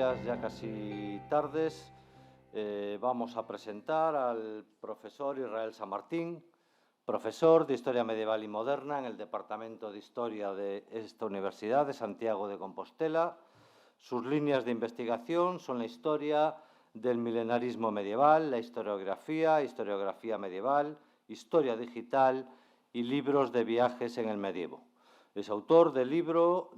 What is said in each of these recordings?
días ya casi tardes. Vamos a presentar al profesor Israel Samartín, profesor de Historia Medieval y Moderna en el Departamento de Historia de esta Universidad de Santiago de Compostela. Sus líneas de investigación son la historia del milenarismo medieval, la historiografía medieval, historia digital y libros de viajes en el medievo. Es autor del libro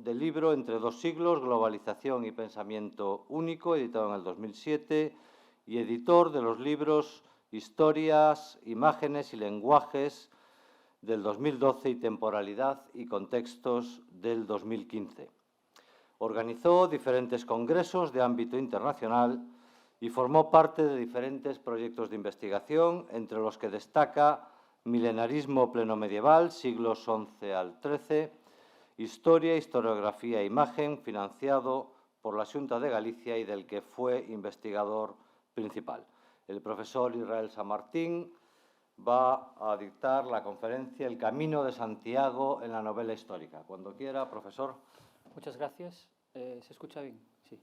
Entre dos siglos, globalización y pensamiento único, editado en el 2007, y editor de los libros Historias, imágenes y lenguajes del 2012 y Temporalidad y contextos del 2015. Organizó diferentes congresos de ámbito internacional y formó parte de diferentes proyectos de investigación, entre los que destaca Milenarismo plenomedieval, siglos XI al XIII, Historia, historiografía e imagen, financiado por la Xunta de Galicia y del que fue investigador principal. El profesor Israel Samartín va a dictar la conferencia El Camino de Santiago en la novela histórica. Cuando quiera, profesor. Muchas gracias. ¿Se escucha bien? Sí.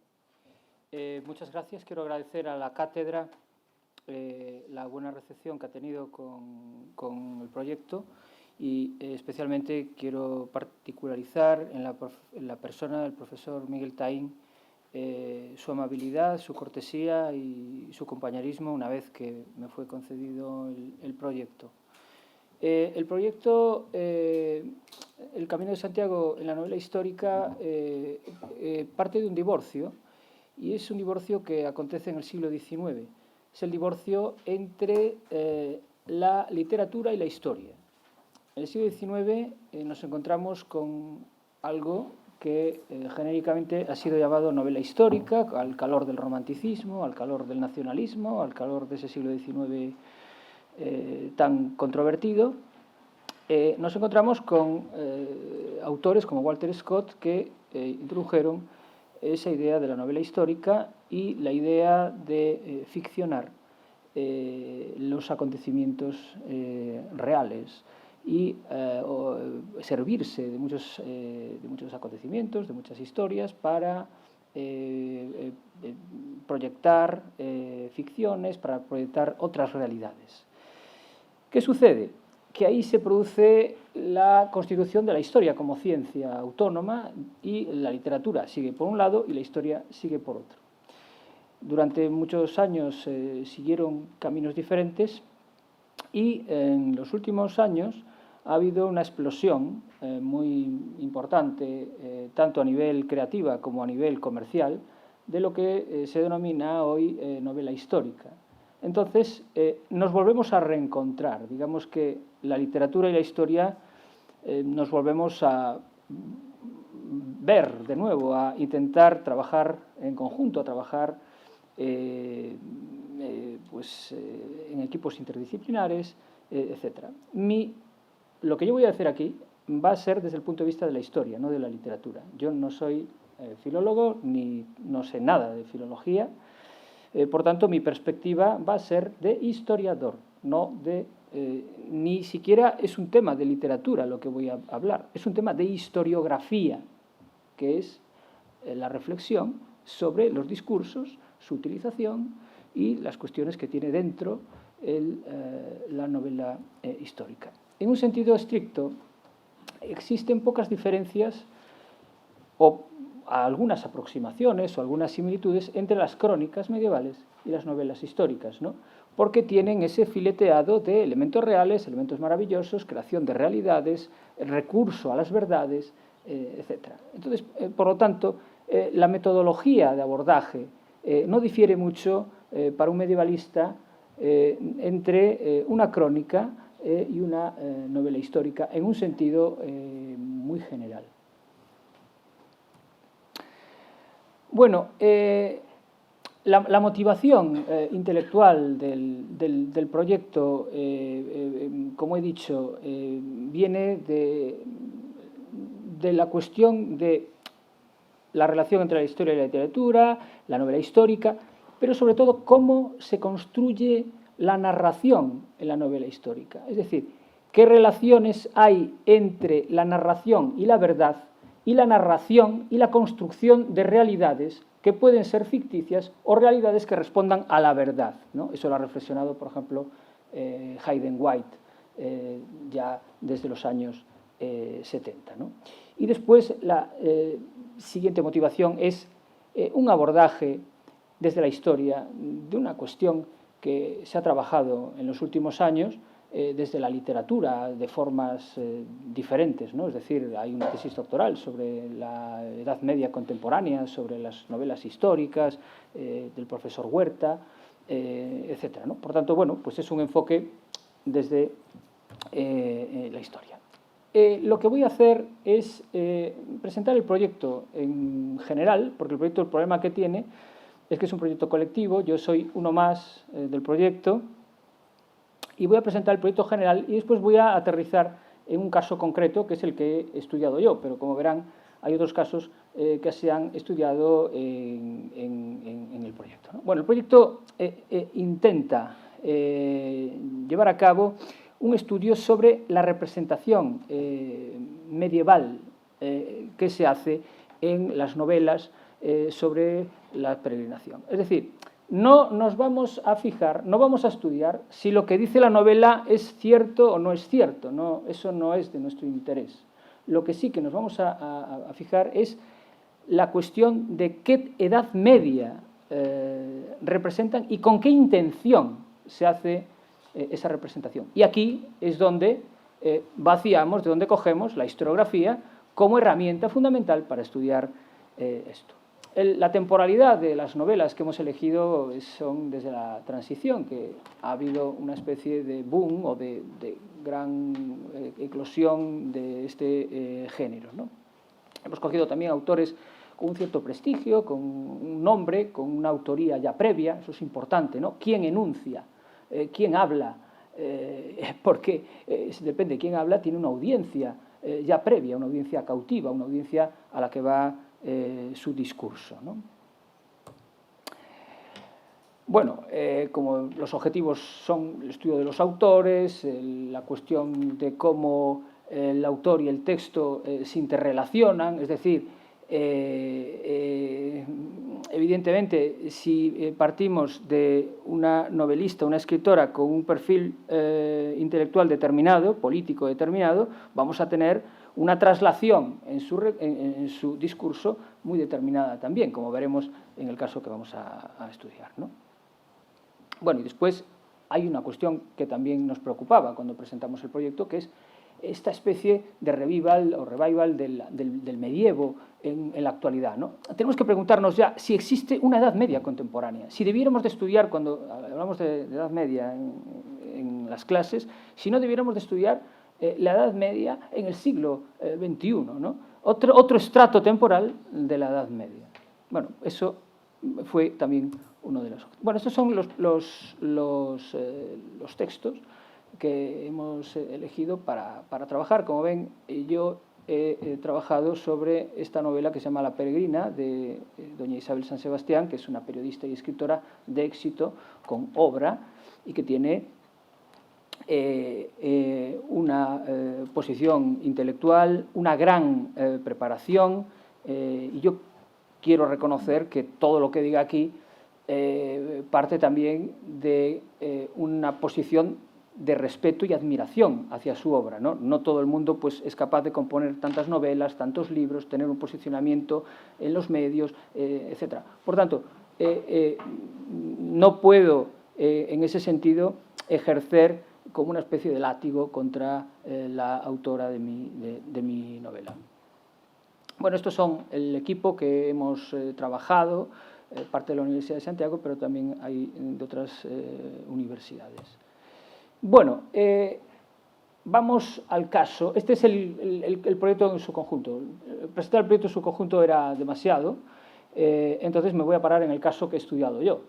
Muchas gracias. Quiero agradecer a la cátedra la buena recepción que ha tenido con el proyecto y especialmente quiero particularizar en la persona del profesor Miguel Taín su amabilidad, su cortesía y su compañerismo una vez que me fue concedido el proyecto. El proyecto El Camino de Santiago en la novela histórica parte de un divorcio, y es un divorcio que acontece en el siglo XIX. Es el divorcio entre la literatura y la historia. En el siglo XIX nos encontramos con algo que genéricamente ha sido llamado novela histórica, al calor del romanticismo, al calor del nacionalismo, al calor de ese siglo XIX tan controvertido. Nos encontramos con autores como Walter Scott que introdujeron esa idea de la novela histórica y la idea de ficcionar los acontecimientos reales y servirse de muchos acontecimientos, de muchas historias para proyectar ficciones, para proyectar otras realidades. ¿Qué sucede? Que ahí se produce la constitución de la historia como ciencia autónoma y la literatura sigue por un lado y la historia sigue por otro. Durante muchos años siguieron caminos diferentes y en los últimos años ha habido una explosión muy importante, tanto a nivel creativa como a nivel comercial, de lo que se denomina hoy novela histórica. Entonces, nos volvemos a reencontrar. Digamos que la literatura y la historia nos volvemos a ver de nuevo, a intentar trabajar en conjunto, a trabajar en equipos interdisciplinares, etc. Lo que yo voy a hacer aquí va a ser desde el punto de vista de la historia, no de la literatura. Yo no soy filólogo, ni no sé nada de filología. Por tanto, mi perspectiva va a ser de historiador, no de... ni siquiera es un tema de literatura lo que voy a hablar, es un tema de historiografía, que es la reflexión sobre los discursos, su utilización y las cuestiones que tiene dentro la novela histórica. En un sentido estricto, existen pocas diferencias o algunas aproximaciones o algunas similitudes entre las crónicas medievales y las novelas históricas, ¿no? Porque tienen ese fileteado de elementos reales, elementos maravillosos, creación de realidades, recurso a las verdades, etc. Entonces, por lo tanto, la metodología de abordaje no difiere mucho para un medievalista entre una crónica y una novela histórica en un sentido muy general. Bueno, la motivación intelectual del proyecto, como he dicho, viene de la cuestión de la relación entre la historia y la literatura, la novela histórica, pero sobre todo cómo se construye la narración en la novela histórica. Es decir, qué relaciones hay entre la narración y la verdad y la narración y la construcción de realidades que pueden ser ficticias o realidades que respondan a la verdad, ¿no? Eso lo ha reflexionado, por ejemplo, Hayden White, ya desde los años 70, ¿no? Y después la siguiente motivación es un abordaje desde la historia de una cuestión que se ha trabajado en los últimos años desde la literatura de formas diferentes, ¿no? Es decir, hay una tesis doctoral sobre la Edad Media contemporánea, sobre las novelas históricas del profesor Huerta, etcétera, ¿no? Por tanto, bueno, pues es un enfoque desde la historia. Lo que voy a hacer es presentar el proyecto en general, porque el problema que tiene es que es un proyecto colectivo, yo soy uno más del proyecto, y voy a presentar el proyecto general y después voy a aterrizar en un caso concreto, que es el que he estudiado yo, pero como verán, hay otros casos que se han estudiado en el proyecto, ¿no? Bueno, el proyecto intenta llevar a cabo un estudio sobre la representación medieval que se hace en las novelas sobre la peregrinación. Es decir, no nos vamos a fijar, no vamos a estudiar si lo que dice la novela es cierto o no es cierto, no, eso no es de nuestro interés. Lo que sí que nos vamos a fijar es la cuestión de qué edad media representan y con qué intención se hace esa representación. Y aquí es donde vaciamos, de donde cogemos la historiografía como herramienta fundamental para estudiar esto. La temporalidad de las novelas que hemos elegido son desde la transición, que ha habido una especie de boom o de gran eclosión de este género, ¿no? Hemos cogido también autores con un cierto prestigio, con un nombre, con una autoría ya previa, eso es importante, ¿no? ¿Quién enuncia? ¿Quién habla? Porque depende de quién habla, tiene una audiencia ya previa, una audiencia cautiva, una audiencia a la que va su discurso, ¿no? Bueno, como los objetivos son el estudio de los autores, la cuestión de cómo el autor y el texto se interrelacionan, es decir, evidentemente, si partimos de una novelista, una escritora con un perfil intelectual determinado, político determinado, vamos a tener una traslación en su discurso muy determinada también, como veremos en el caso que vamos a estudiar, ¿no? Bueno, y después hay una cuestión que también nos preocupaba cuando presentamos el proyecto, que es esta especie de revival o revival del medievo en la actualidad, ¿no? Tenemos que preguntarnos ya si existe una Edad Media contemporánea. Si debiéramos de estudiar, cuando hablamos de Edad Media en las clases, si no debiéramos de estudiar la Edad Media en el siglo XXI, ¿no? Otro estrato temporal de la Edad Media. Bueno, eso fue también uno de los... Bueno, estos son los textos que hemos elegido para trabajar. Como ven, yo he trabajado sobre esta novela que se llama La peregrina, de doña Isabel San Sebastián, que es una periodista y escritora de éxito con obra y que tiene una posición intelectual, una gran preparación, y yo quiero reconocer que todo lo que diga aquí parte también de una posición de respeto y admiración hacia su obra, ¿no? No todo el mundo pues, es capaz de componer tantas novelas, tantos libros, tener un posicionamiento en los medios, etc. Por tanto, no puedo, en ese sentido, ejercer como una especie de látigo contra la autora de mi novela. Bueno, estos son el equipo que hemos trabajado, parte de la Universidad de Santiago, pero también hay de otras universidades. Bueno, vamos al caso. Este es el proyecto en su conjunto. Presentar el proyecto en su conjunto era demasiado, entonces me voy a parar en el caso que he estudiado yo,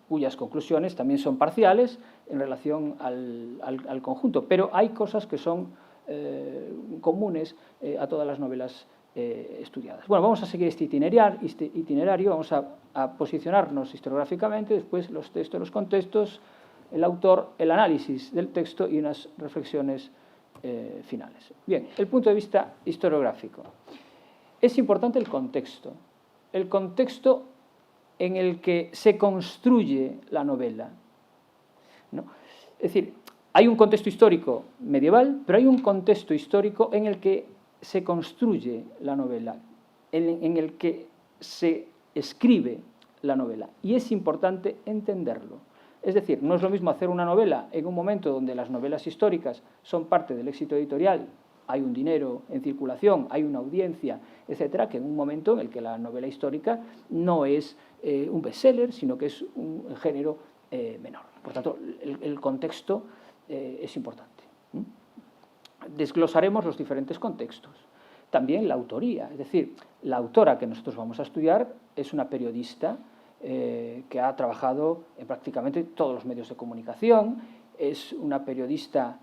cuyas conclusiones también son parciales en relación al conjunto, pero hay cosas que son comunes a todas las novelas estudiadas. Bueno, vamos a seguir este itinerario, vamos a posicionarnos historiográficamente, después los textos, los contextos, el autor, el análisis del texto y unas reflexiones finales. Bien, el punto de vista historiográfico. Es importante el contexto en el que se construye la novela, ¿no? Es decir, hay un contexto histórico medieval, pero hay un contexto histórico en el que se construye la novela, en el que se escribe la novela. Y es importante entenderlo. Es decir, no es lo mismo hacer una novela en un momento donde las novelas históricas son parte del éxito editorial, hay un dinero en circulación, hay una audiencia, etcétera, que en un momento en el que la novela histórica no es un bestseller, sino que es un género menor. Por tanto, el contexto es importante. Desglosaremos los diferentes contextos. También la autoría, es decir, la autora que nosotros vamos a estudiar es una periodista que ha trabajado en prácticamente todos los medios de comunicación, es una periodista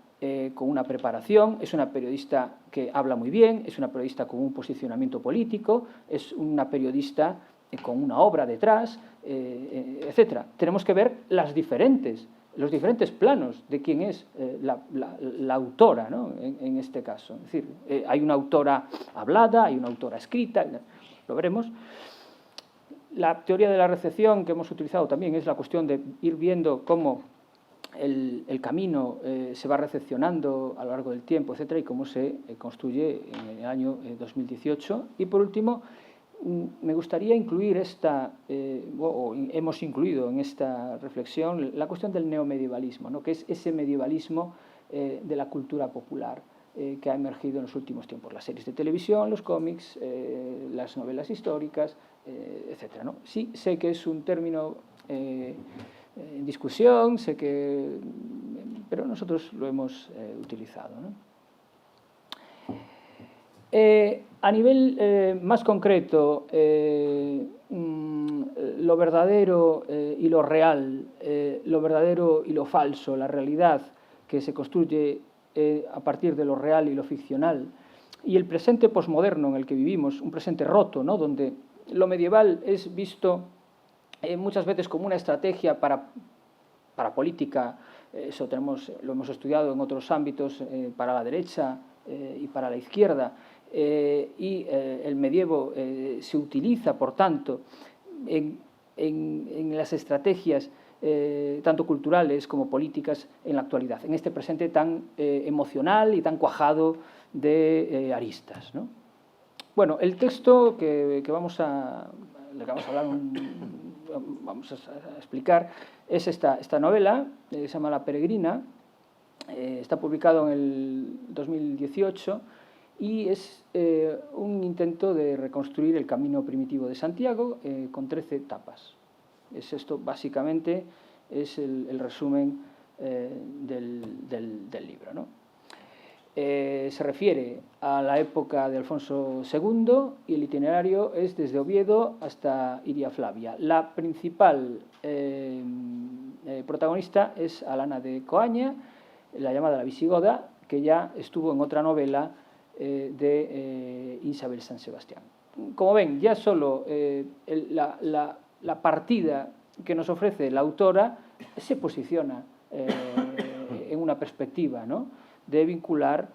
con una preparación, es una periodista que habla muy bien, es una periodista con un posicionamiento político, es una periodista con una obra detrás, etcétera. Tenemos que ver los diferentes planos de quién es la autora, ¿no? en este caso. Es decir, hay una autora hablada, hay una autora escrita, lo veremos. La teoría de la recepción que hemos utilizado también es la cuestión de ir viendo cómo el camino se va recepcionando a lo largo del tiempo, etcétera, y cómo se construye en el año 2018. Y por último, me gustaría incluir hemos incluido en esta reflexión la cuestión del neomedievalismo, ¿no? Que es ese medievalismo de la cultura popular que ha emergido en los últimos tiempos, las series de televisión, los cómics, las novelas históricas, etcétera, ¿no? Sí, sé que es un término en discusión, pero nosotros lo hemos utilizado, ¿no? A nivel más concreto, lo verdadero y lo real, lo verdadero y lo falso, la realidad que se construye a partir de lo real y lo ficcional, y el presente posmoderno en el que vivimos, un presente roto, ¿no? Donde lo medieval es visto muchas veces como una estrategia para política, eso lo hemos estudiado en otros ámbitos, para la derecha y para la izquierda, y el medievo se utiliza, por tanto, en las estrategias tanto culturales como políticas en la actualidad, en este presente tan emocional y tan cuajado de aristas, ¿no? Bueno, el texto del que vamos a hablar, vamos a explicar, es esta novela, se llama La Peregrina, está publicado en el 2018 y es un intento de reconstruir el camino primitivo de Santiago con 13 etapas. Esto básicamente es el resumen del libro, ¿no? Se refiere a la época de Alfonso II y el itinerario es desde Oviedo hasta Iria Flavia. La principal protagonista es Alana de Coaña, la llamada la Visigoda, que ya estuvo en otra novela de Isabel San Sebastián. Como ven, ya solo la partida que nos ofrece la autora se posiciona en una perspectiva, ¿no?, de vincular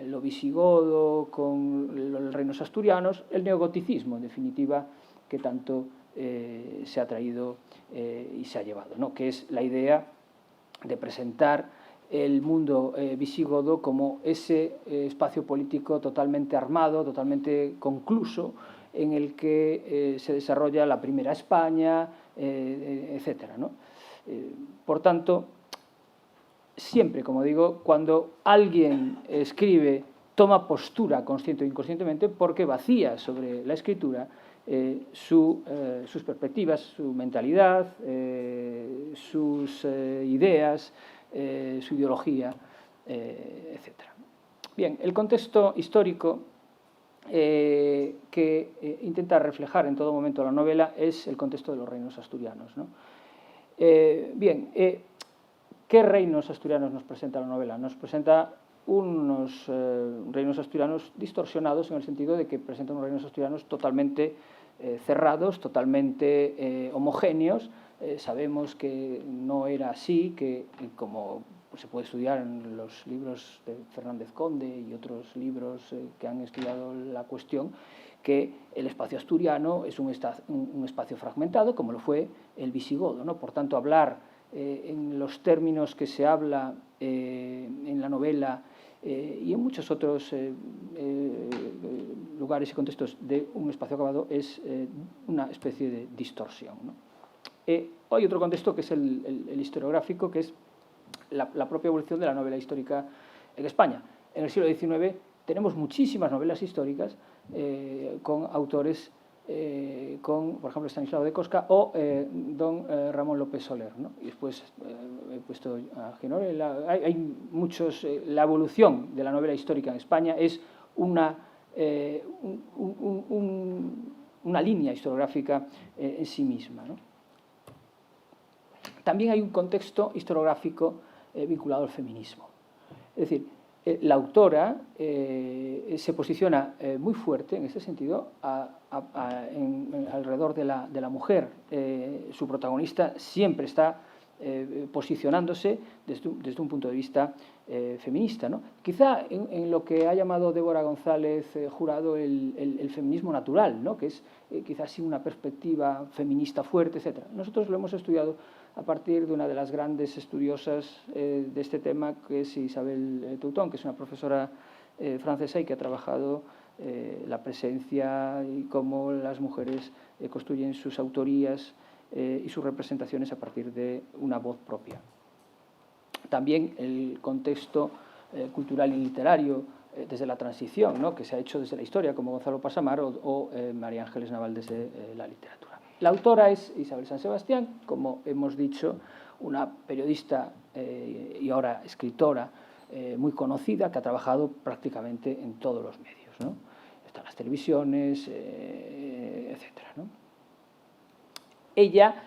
lo visigodo con los reinos asturianos, el neogoticismo, en definitiva, que tanto se ha traído y se ha llevado, ¿no?, que es la idea de presentar el mundo visigodo como ese espacio político totalmente armado, totalmente concluso, en el que se desarrolla la primera España, etcétera, ¿no? Por tanto, siempre, como digo, cuando alguien escribe, toma postura consciente o inconscientemente porque vacía sobre la escritura sus perspectivas, su mentalidad, sus ideas, su ideología, etcétera. Bien, el contexto histórico que intenta reflejar en todo momento la novela es el contexto de los reinos asturianos, ¿no? Bien, ¿qué reinos asturianos nos presenta la novela? Nos presenta unos reinos asturianos distorsionados en el sentido de que presenta unos reinos asturianos totalmente cerrados, totalmente homogéneos. Sabemos que no era así, que como se puede estudiar en los libros de Fernández Conde y otros libros que han estudiado la cuestión, que el espacio asturiano es un espacio fragmentado, como lo fue el visigodo, ¿no? Por tanto, hablar en los términos que se habla en la novela y en muchos otros lugares y contextos de un espacio acabado es una especie de distorsión, ¿no? Hay otro contexto que es el historiográfico, que es la propia evolución de la novela histórica en España. En el siglo XIX tenemos muchísimas novelas históricas con autores por ejemplo, Estanislao de Cosca o don Ramón López Soler, ¿no? Y después he puesto a Ginore. Hay muchos. La evolución de la novela histórica en España es una línea historiográfica en sí misma, ¿no? También hay un contexto historiográfico vinculado al feminismo. Es decir, la autora se posiciona muy fuerte en ese sentido alrededor de la mujer. Su protagonista siempre está posicionándose desde un punto de vista feminista, ¿no? Quizá en lo que ha llamado Débora González Jurado el feminismo natural, ¿no? Que es quizás sí una perspectiva feminista fuerte, etc. Nosotros lo hemos estudiado a partir de una de las grandes estudiosas de este tema, que es Isabel Teutón, que es una profesora francesa y que ha trabajado la presencia y cómo las mujeres construyen sus autorías y sus representaciones a partir de una voz propia. También el contexto cultural y literario desde la transición, ¿no? Que se ha hecho desde la historia, como Gonzalo Pasamar o María Ángeles Naval desde la literatura. La autora es Isabel San Sebastián, como hemos dicho, una periodista y ahora escritora muy conocida, que ha trabajado prácticamente en todos los medios, ¿no? Están las televisiones, etcétera, ¿no? Ella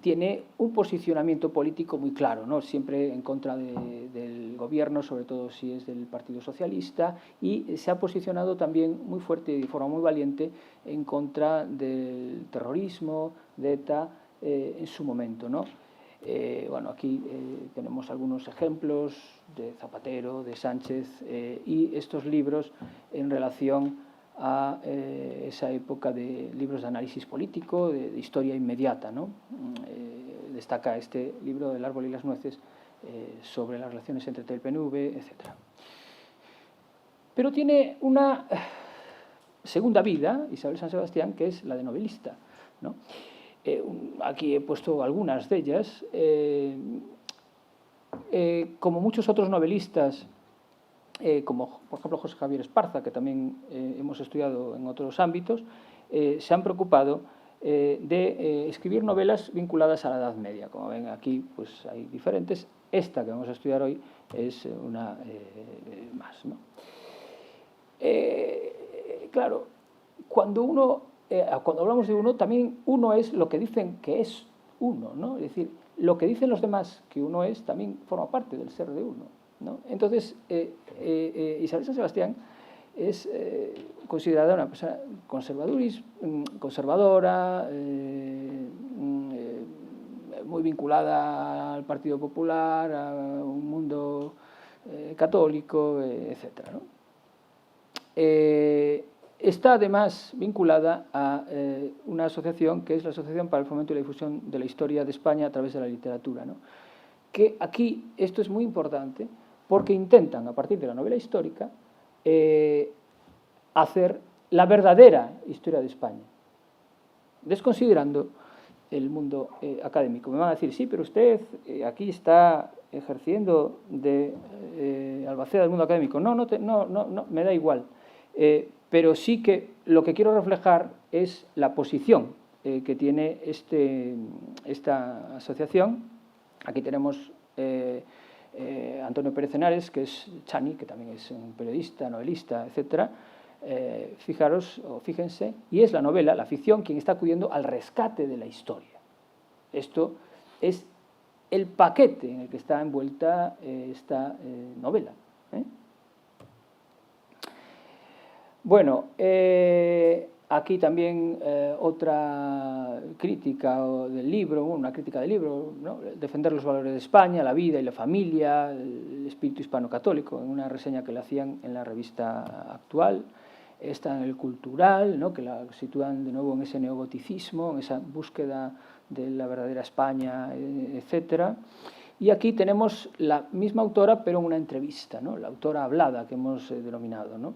tiene un posicionamiento político muy claro, ¿no? Siempre en contra del gobierno, sobre todo si es del Partido Socialista, y se ha posicionado también muy fuerte y de forma muy valiente en contra del terrorismo, de ETA, en su momento, ¿no? Bueno, aquí tenemos algunos ejemplos de Zapatero, de Sánchez, y estos libros en relación a esa época de libros de análisis político, de historia inmediata, ¿no? Destaca este libro del árbol y las nueces sobre las relaciones entre el PNV, etc. Pero tiene una segunda vida, Isabel San Sebastián, que es la de novelista, ¿no? Aquí he puesto algunas de ellas. Como muchos otros novelistas, como por ejemplo José Javier Esparza, que también hemos estudiado en otros ámbitos, se han preocupado de escribir novelas vinculadas a la Edad Media. Como ven aquí, pues hay diferentes. Esta que vamos a estudiar hoy es una más, ¿no? Claro, cuando hablamos de uno, también uno es lo que dicen que es uno, ¿no? Es decir, lo que dicen los demás que uno es también forma parte del ser de uno, ¿no? Entonces, Isabel San Sebastián es considerada una persona conservadora, muy vinculada al Partido Popular, a un mundo católico, etc., ¿no? Está además vinculada a una asociación que es la Asociación para el Fomento y la Difusión de la Historia de España a través de la literatura, ¿no? Que aquí esto es muy importante porque intentan, a partir de la novela histórica, hacer la verdadera historia de España, desconsiderando el mundo académico. Me van a decir, sí, pero usted aquí está ejerciendo de albacea del mundo académico. No, me da igual. Pero sí que lo que quiero reflejar es la posición que tiene esta asociación. Aquí tenemos Antonio Pérez Henares, que es Chani, que también es un periodista, novelista, etc. Fijaros, o fíjense, y es la novela, la ficción, quien está acudiendo al rescate de la historia. Esto es el paquete en el que está envuelta esta novela, ¿eh? Bueno, Aquí también otra crítica del libro, una crítica del libro, ¿no? Defender los valores de España, la vida y la familia, el espíritu hispano-católico, en una reseña que le hacían en la revista Actual. Está en el cultural, ¿no? Que la sitúan de nuevo en ese neogoticismo, en esa búsqueda de la verdadera España, etcétera. Y aquí tenemos la misma autora, pero en una entrevista, ¿no? La autora hablada que hemos denominado, ¿no?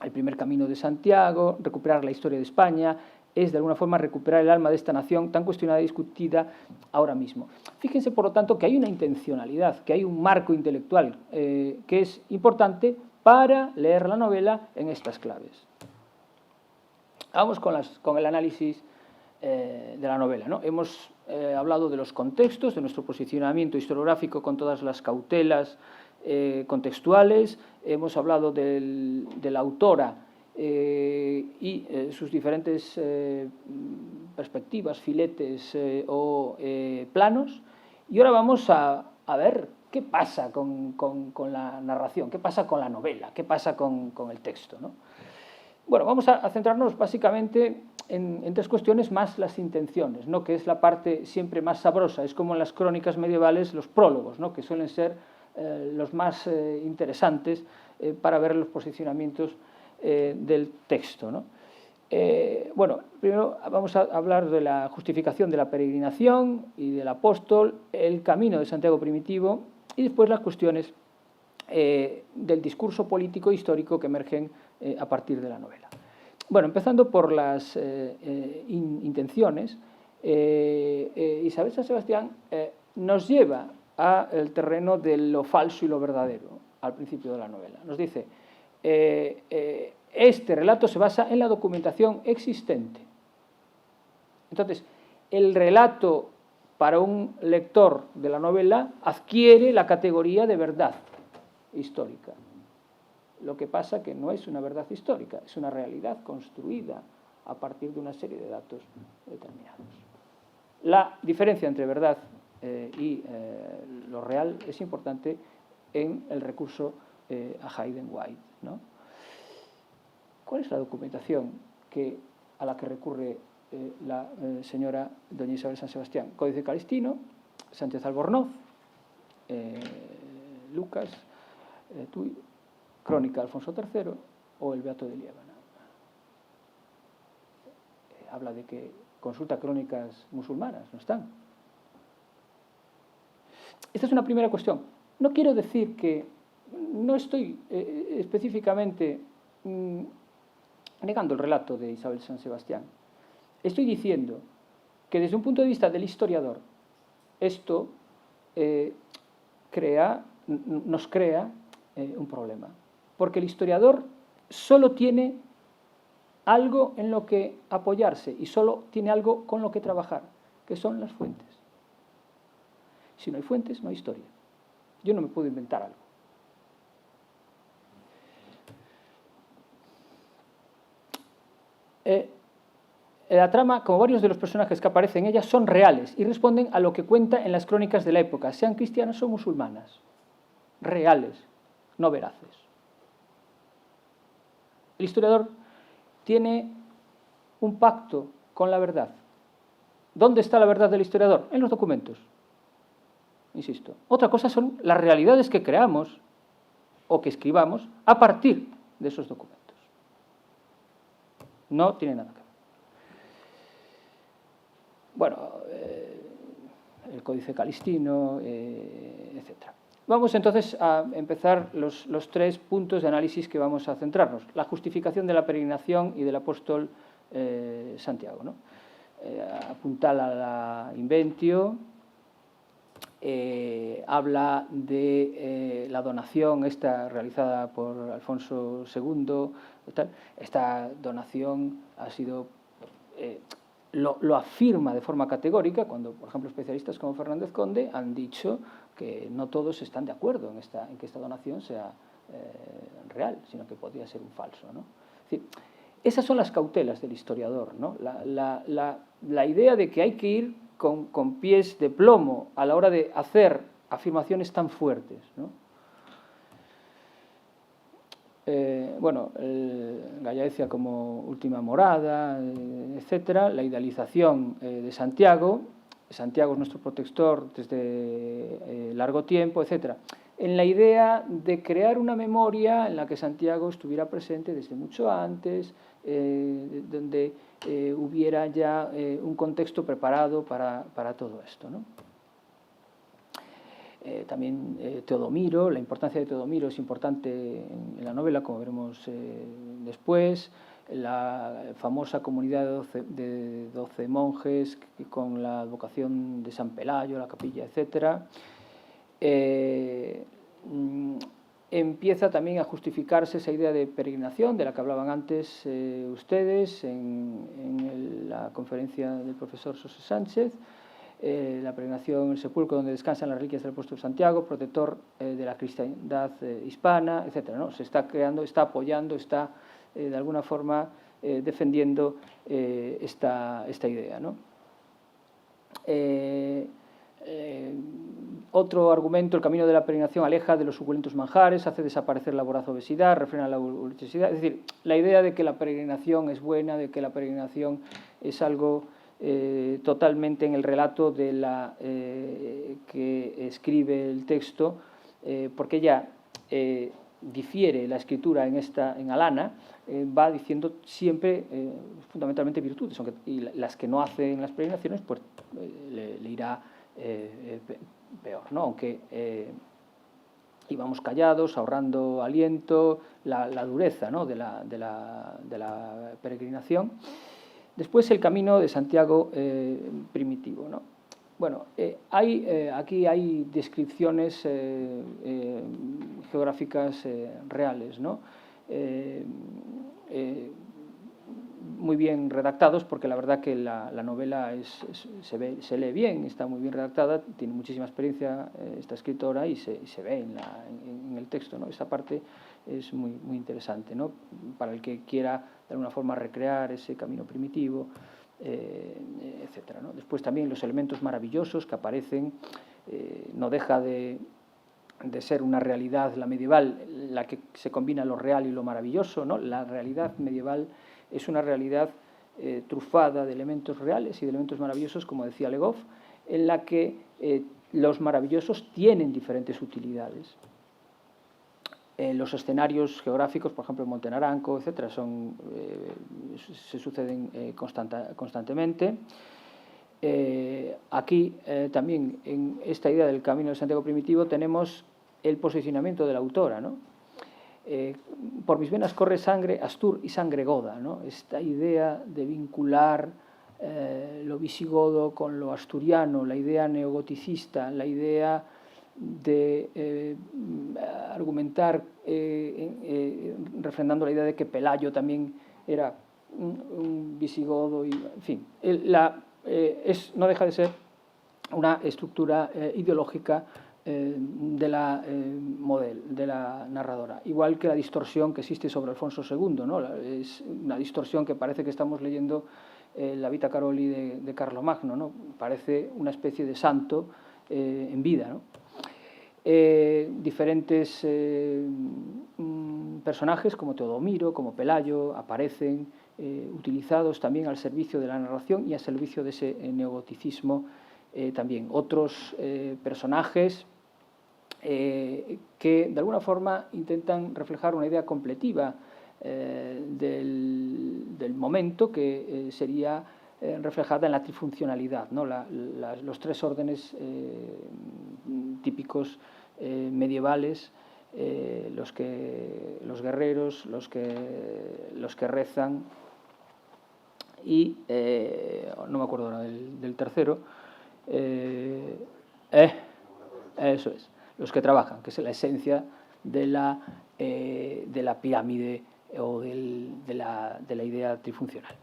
El primer camino de Santiago, recuperar la historia de España, es de alguna forma recuperar el alma de esta nación tan cuestionada y discutida ahora mismo. Fíjense, por lo tanto, que hay una intencionalidad, que hay un marco intelectual que es importante para leer la novela en estas claves. Vamos con el análisis de la novela, ¿no? Hemos hablado de los contextos, de nuestro posicionamiento historiográfico con todas las cautelas contextuales, hemos hablado de la autora y sus diferentes perspectivas, filetes o planos, y ahora vamos a ver qué pasa con la narración, qué pasa con la novela, qué pasa con el texto, ¿no? Bueno, vamos a centrarnos básicamente en tres cuestiones más las intenciones, ¿no? Que es la parte siempre más sabrosa, es como en las crónicas medievales los prólogos, ¿no? Que suelen ser los más interesantes para ver los posicionamientos del texto, ¿no? Bueno, primero vamos a hablar de la justificación de la peregrinación y del apóstol, el camino de Santiago primitivo y después las cuestiones del discurso político e histórico que emergen a partir de la novela. Bueno, empezando por las intenciones, Isabel San Sebastián nos lleva al terreno de lo falso y lo verdadero al principio de la novela. Nos dice, este relato se basa en la documentación existente. Entonces, el relato para un lector de la novela adquiere la categoría de verdad histórica. Lo que pasa que no es una verdad histórica, es una realidad construida a partir de una serie de datos determinados. La diferencia entre verdad y lo real es importante en el recurso a Hayden White, ¿no? ¿Cuál es la documentación a la que recurre la señora doña Isabel San Sebastián? Códice Calistino, Sánchez Albornoz, Lucas, Tuy, Crónica de Alfonso III o el Beato de Liébana. Habla de que consulta crónicas musulmanas, no están. Esta es una primera cuestión. No quiero decir que no estoy específicamente negando el relato de Isabel San Sebastián. Estoy diciendo que desde un punto de vista del historiador, esto nos crea un problema. Porque el historiador solo tiene algo en lo que apoyarse y solo tiene algo con lo que trabajar, que son las fuentes. Si no hay fuentes, no hay historia. Yo no me puedo inventar algo. La trama, como varios de los personajes que aparecen en ella, son reales y responden a lo que cuenta en las crónicas de la época, sean cristianas o musulmanas. Reales, no veraces. El historiador tiene un pacto con la verdad. ¿Dónde está la verdad del historiador? En los documentos. Insisto. Otra cosa son las realidades que creamos o que escribamos a partir de esos documentos. No tiene nada que ver. Bueno, el Códice Calistino, etc. Vamos entonces a empezar los tres puntos de análisis que vamos a centrarnos. La justificación de la peregrinación y del apóstol Santiago, ¿no? Apuntala la Inventio, habla de la donación esta realizada por Alfonso II. Esta donación ha sido... Lo afirma de forma categórica cuando, por ejemplo, especialistas como Fernández Conde han dicho que no todos están de acuerdo en que esta donación sea real, sino que podría ser un falso, ¿no? Es decir, esas son las cautelas del historiador, ¿no? La idea de que hay que ir con pies de plomo a la hora de hacer afirmaciones tan fuertes, ¿no? Gallaecia como última morada, etcétera, la idealización de Santiago. Santiago es nuestro protector desde largo tiempo, etcétera. En la idea de crear una memoria en la que Santiago estuviera presente desde mucho antes, donde hubiera ya un contexto preparado para todo esto, ¿no? También Teodomiro, la importancia de Teodomiro es importante en la novela, como veremos después. La famosa comunidad de 12 monjes con la advocación de San Pelayo, la capilla, etc. Empieza también a justificarse esa idea de peregrinación de la que hablaban antes ustedes en la conferencia del profesor José Sánchez. La peregrinación, el sepulcro donde descansan las reliquias del apóstol Santiago, protector de la cristiandad hispana, etc., ¿no? Se está creando, está apoyando, está de alguna forma defendiendo esta idea, ¿no? Otro argumento, el camino de la peregrinación aleja de los suculentos manjares, hace desaparecer la voraz obesidad, refrena la vultuosidad. Es decir, la idea de que la peregrinación es buena, de que la peregrinación es algo totalmente en el relato de la que escribe el texto, porque ella difiere la escritura en Alana, va diciendo siempre fundamentalmente virtudes, y las que no hacen las peregrinaciones pues le irá peor, ¿no? Aunque íbamos callados, ahorrando aliento, la dureza, ¿no? de la peregrinación. Después el camino de Santiago primitivo, ¿no? Bueno, aquí hay descripciones geográficas reales, ¿no? Muy bien redactados, porque la verdad que la novela se lee bien, está muy bien redactada, tiene muchísima experiencia esta escritora y se ve en el texto, ¿no? Esa parte es muy interesante, ¿no? Para el que quiera de alguna forma recrear ese camino primitivo, etcétera, ¿no? Después también los elementos maravillosos que aparecen, no deja de ser una realidad, la medieval, la que se combina lo real y lo maravilloso, ¿no? La realidad medieval es una realidad trufada de elementos reales y de elementos maravillosos, como decía Le Goff, en la que los maravillosos tienen diferentes utilidades. Los escenarios geográficos, por ejemplo, Monte Naranco, etcétera, se suceden constantemente. Aquí también, en esta idea del camino de Santiago primitivo, tenemos el posicionamiento de la autora, ¿no? Por mis venas corre sangre Astur y sangre goda, ¿no? Esta idea de vincular lo visigodo con lo asturiano, la idea neogoticista, la idea de argumentar refrendando la idea de que Pelayo también era un visigodo, y, en fin, no deja de ser una estructura ideológica de la narradora, igual que la distorsión que existe sobre Alfonso II, ¿no? Es una distorsión que parece que estamos leyendo la Vita Caroli de Carlomagno, ¿no? Parece una especie de santo en vida, ¿no? Diferentes personajes como Teodomiro, como Pelayo, aparecen utilizados también al servicio de la narración y al servicio de ese neogoticismo también. Otros personajes que de alguna forma intentan reflejar una idea completiva del momento, que sería reflejada en la trifuncionalidad, ¿no? Los tres órdenes típicos medievales, los guerreros, los que rezan y no me acuerdo ahora del tercero, eso es, los que trabajan, que es la esencia de la pirámide o de la idea trifuncional.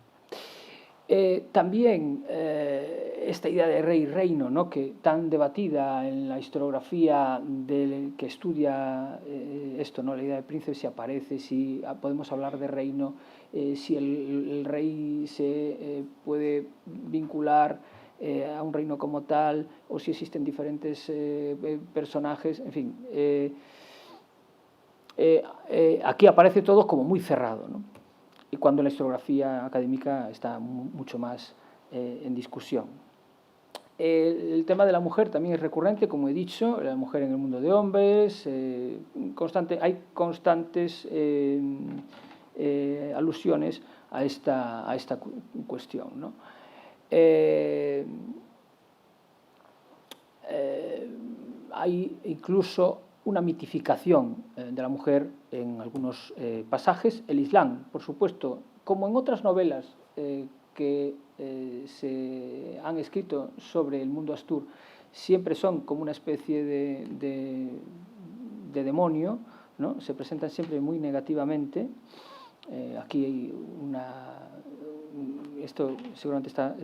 También esta idea de rey y reino, ¿no? Que tan debatida en la historiografía del que estudia esto, ¿no? La idea de príncipe, si aparece, si podemos hablar de reino, si el rey se puede vincular a un reino como tal, o si existen diferentes personajes, en fin. aquí aparece todo como muy cerrado, ¿no? Y cuando la historiografía académica está mucho más en discusión. El tema de la mujer también es recurrente, como he dicho, la mujer en el mundo de hombres, hay constantes alusiones a esta cuestión, ¿no? Hay incluso una mitificación de la mujer en algunos pasajes. El Islam, por supuesto, como en otras novelas que se han escrito sobre el mundo Astur, siempre son como una especie de demonio, ¿no? Se presentan siempre muy negativamente. Aquí hay esto seguramente está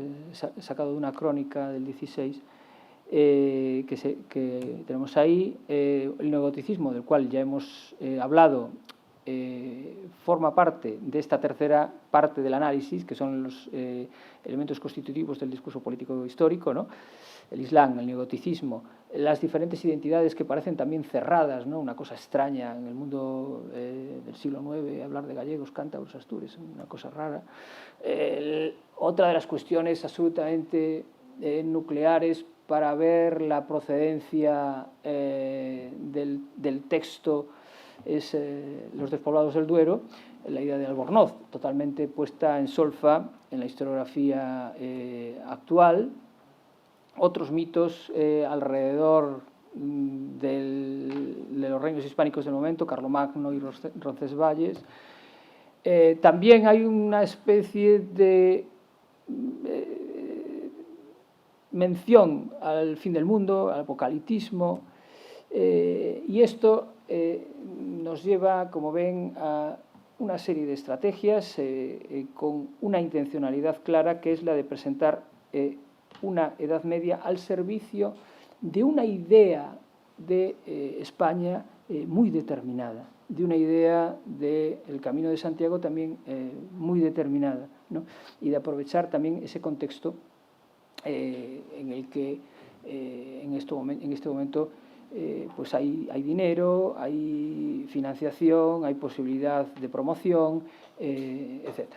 sacado de una crónica del 16, que tenemos ahí. El neogoticismo, del cual ya hemos hablado, forma parte de esta tercera parte del análisis, que son los elementos constitutivos del discurso político histórico, ¿no? El Islam, el neogoticismo, las diferentes identidades que parecen también cerradas, ¿no? Una cosa extraña en el mundo del siglo IX, hablar de gallegos, cántabros, astures, una cosa rara. Otra de las cuestiones absolutamente nucleares para ver la procedencia del texto es Los despoblados del Duero, la idea de Albornoz, totalmente puesta en solfa en la historiografía actual. Otros mitos alrededor de los reinos hispánicos del momento, Carlomagno y Roncesvalles. También hay una especie de mención al fin del mundo, al apocaliptismo, y esto nos lleva, como ven, a una serie de estrategias con una intencionalidad clara, que es la de presentar una Edad Media al servicio de una idea de España muy determinada, de una idea del Camino de Santiago también muy determinada, ¿no? Y de aprovechar también ese contexto en el que en este momento pues hay dinero, hay financiación, hay posibilidad de promoción, etc.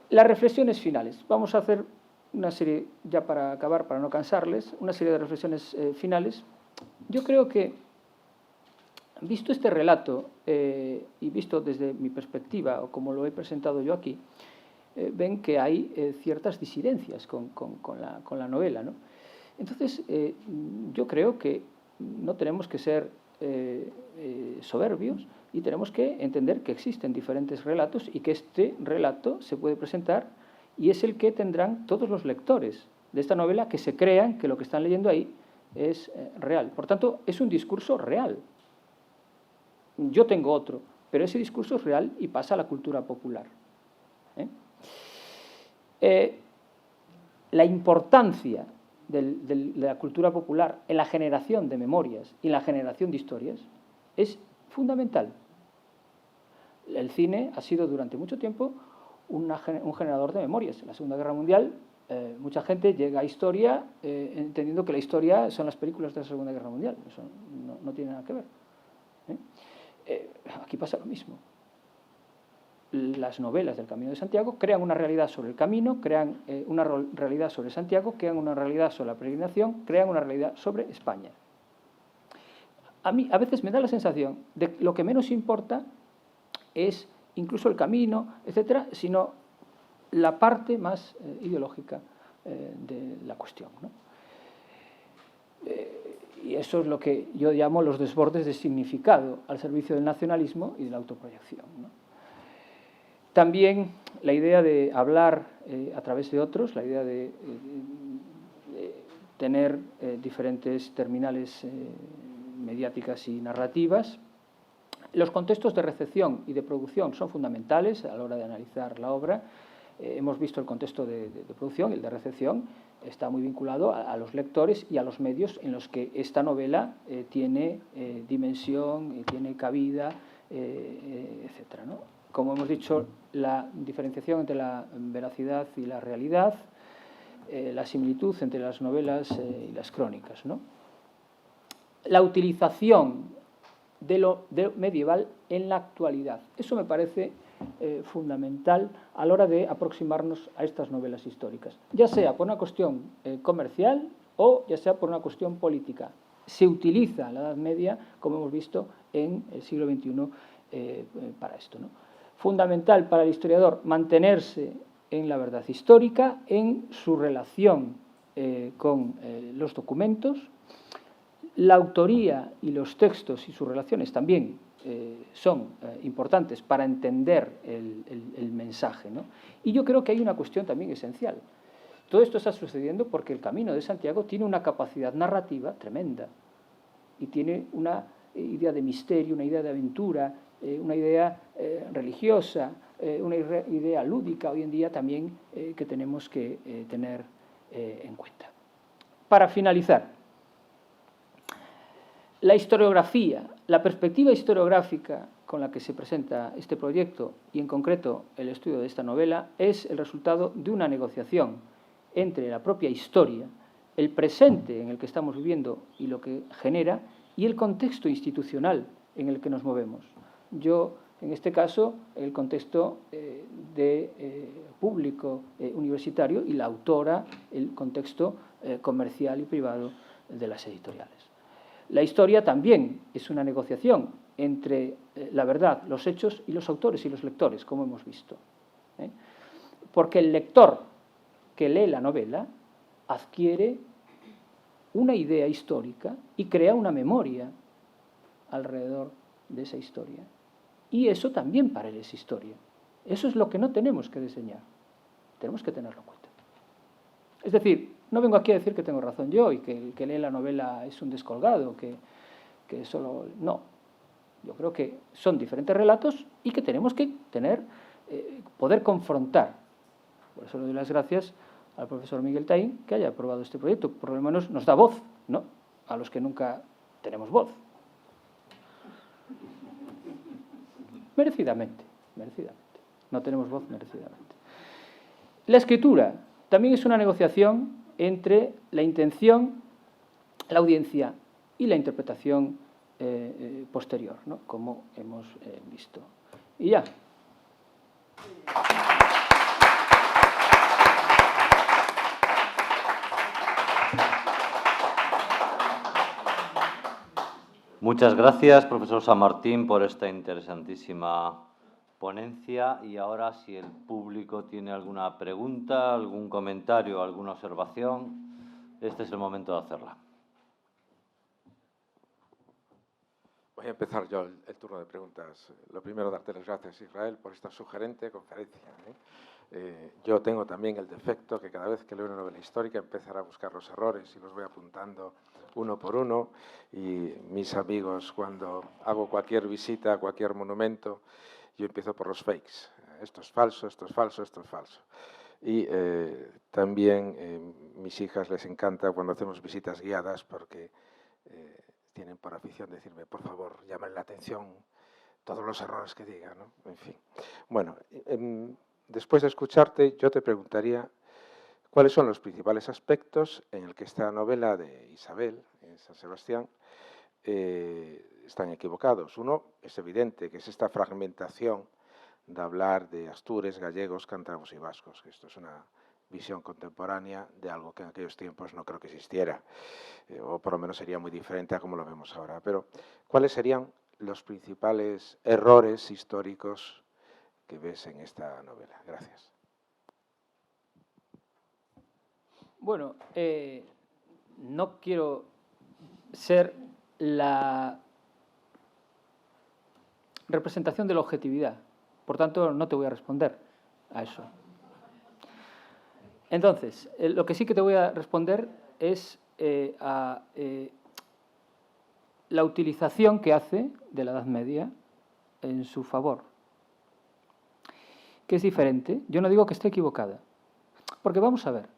Las reflexiones finales. Vamos a hacer una serie, ya para acabar, para no cansarles, una serie de reflexiones finales. Yo creo que, visto este relato y visto desde mi perspectiva, o como lo he presentado yo aquí, ven que hay ciertas disidencias con la novela, ¿no? Entonces, yo creo que no tenemos que ser soberbios y tenemos que entender que existen diferentes relatos y que este relato se puede presentar y es el que tendrán todos los lectores de esta novela, que se crean que lo que están leyendo ahí es real. Por tanto, es un discurso real. Yo tengo otro, pero ese discurso es real y pasa a la cultura popular. La importancia de la cultura popular en la generación de memorias y en la generación de historias es fundamental. El cine ha sido durante mucho tiempo un generador de memorias. En la Segunda Guerra Mundial mucha gente llega a historia entendiendo que la historia son las películas de la Segunda Guerra Mundial. Eso no tiene nada que ver. Aquí pasa lo mismo. Las novelas del Camino de Santiago crean una realidad sobre el camino, crean una realidad sobre Santiago, crean una realidad sobre la peregrinación, crean una realidad sobre España. A mí a veces me da la sensación de que lo que menos importa es incluso el camino, etcétera, sino la parte más ideológica de la cuestión, ¿no? Y eso es lo que yo llamo los desbordes de significado al servicio del nacionalismo y de la autoproyección, ¿no? También la idea de hablar a través de otros, la idea de tener diferentes terminales mediáticas y narrativas. Los contextos de recepción y de producción son fundamentales a la hora de analizar la obra. Hemos visto el contexto de producción y el de recepción. Está muy vinculado a los lectores y a los medios en los que esta novela tiene dimensión, tiene cabida, etcétera, ¿no? Como hemos dicho, la diferenciación entre la veracidad y la realidad, la similitud entre las novelas y las crónicas, ¿no? La utilización de lo medieval en la actualidad. Eso me parece fundamental a la hora de aproximarnos a estas novelas históricas, ya sea por una cuestión comercial o ya sea por una cuestión política. Se utiliza la Edad Media, como hemos visto, en el siglo XXI para esto, ¿no? Fundamental para el historiador mantenerse en la verdad histórica, en su relación con los documentos. La autoría y los textos y sus relaciones también son importantes para entender el mensaje, ¿no? Y yo creo que hay una cuestión también esencial. Todo esto está sucediendo porque el Camino de Santiago tiene una capacidad narrativa tremenda y tiene una idea de misterio, una idea de aventura, una idea religiosa, una idea lúdica hoy en día también que tenemos que tener en cuenta. Para finalizar, la historiografía, la perspectiva historiográfica con la que se presenta este proyecto y en concreto el estudio de esta novela es el resultado de una negociación entre la propia historia, el presente en el que estamos viviendo y lo que genera y el contexto institucional en el que nos movemos. Yo, en este caso, el contexto público universitario y la autora, el contexto comercial y privado de las editoriales. La historia también es una negociación entre la verdad, los hechos y los autores y los lectores, como hemos visto. Porque el lector que lee la novela adquiere una idea histórica y crea una memoria alrededor de esa historia. Y eso también para él es historia. Eso es lo que no tenemos que diseñar. Tenemos que tenerlo en cuenta. Es decir, no vengo aquí a decir que tengo razón yo y que el que lee la novela es un descolgado, que solo... No. Yo creo que son diferentes relatos y que tenemos que poder confrontar. Por eso le doy las gracias al profesor Miguel Taín que haya aprobado este proyecto. Por lo menos nos da voz, ¿no?, a los que nunca tenemos voz. Merecidamente. No tenemos voz merecidamente. La escritura también es una negociación entre la intención, la audiencia y la interpretación posterior, ¿no?, como hemos visto. Y ya. Muchas gracias, profesor San Martín, por esta interesantísima ponencia. Y ahora, si el público tiene alguna pregunta, algún comentario, alguna observación, este es el momento de hacerla. Voy a empezar yo el turno de preguntas. Lo primero, darte las gracias, Israel, por esta sugerente conferencia. Yo tengo también el defecto que cada vez que leo una novela histórica empezaré a buscar los errores y los voy apuntando uno por uno. Y mis amigos, cuando hago cualquier visita a cualquier monumento, yo empiezo por los fakes. Esto es falso, esto es falso, esto es falso. Y también mis hijas les encanta cuando hacemos visitas guiadas porque tienen por afición decirme, por favor, llamen la atención todos los errores que diga, ¿no? En fin. Bueno, después de escucharte, yo te preguntaría cuáles son los principales aspectos en el que esta novela de Isabel, en San Sebastián, están equivocados. Uno es evidente, que es esta fragmentación de hablar de astures, gallegos, cántabros y vascos, que esto es una visión contemporánea de algo que en aquellos tiempos no creo que existiera, o por lo menos sería muy diferente a como lo vemos ahora. Pero, ¿cuáles serían los principales errores históricos que ves en esta novela? Gracias. Bueno, no quiero ser la representación de la objetividad, por tanto no te voy a responder a eso. Entonces, lo que sí que te voy a responder es a la utilización que hace de la Edad Media en su favor, que es diferente. Yo no digo que esté equivocada, porque vamos a ver,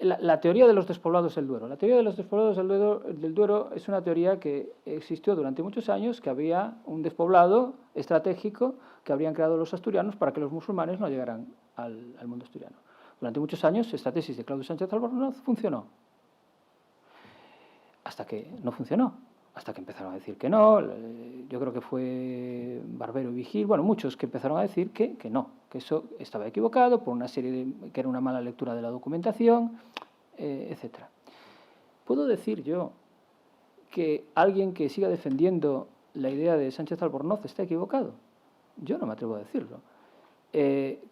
la teoría de los despoblados del Duero. La teoría de los despoblados del Duero es una teoría que existió durante muchos años, que había un despoblado estratégico que habrían creado los asturianos para que los musulmanes no llegaran al mundo asturiano. Durante muchos años esta tesis de Claudio Sánchez Albornoz funcionó, hasta que no funcionó. hasta que empezaron a decir que no. Yo creo que fue Barbero y Vigil, bueno, muchos que empezaron a decir que no, que eso estaba equivocado por una serie de, que era una mala lectura de la documentación, etc. ¿Puedo decir yo que alguien que siga defendiendo la idea de Sánchez Albornoz está equivocado? Yo no me atrevo a decirlo.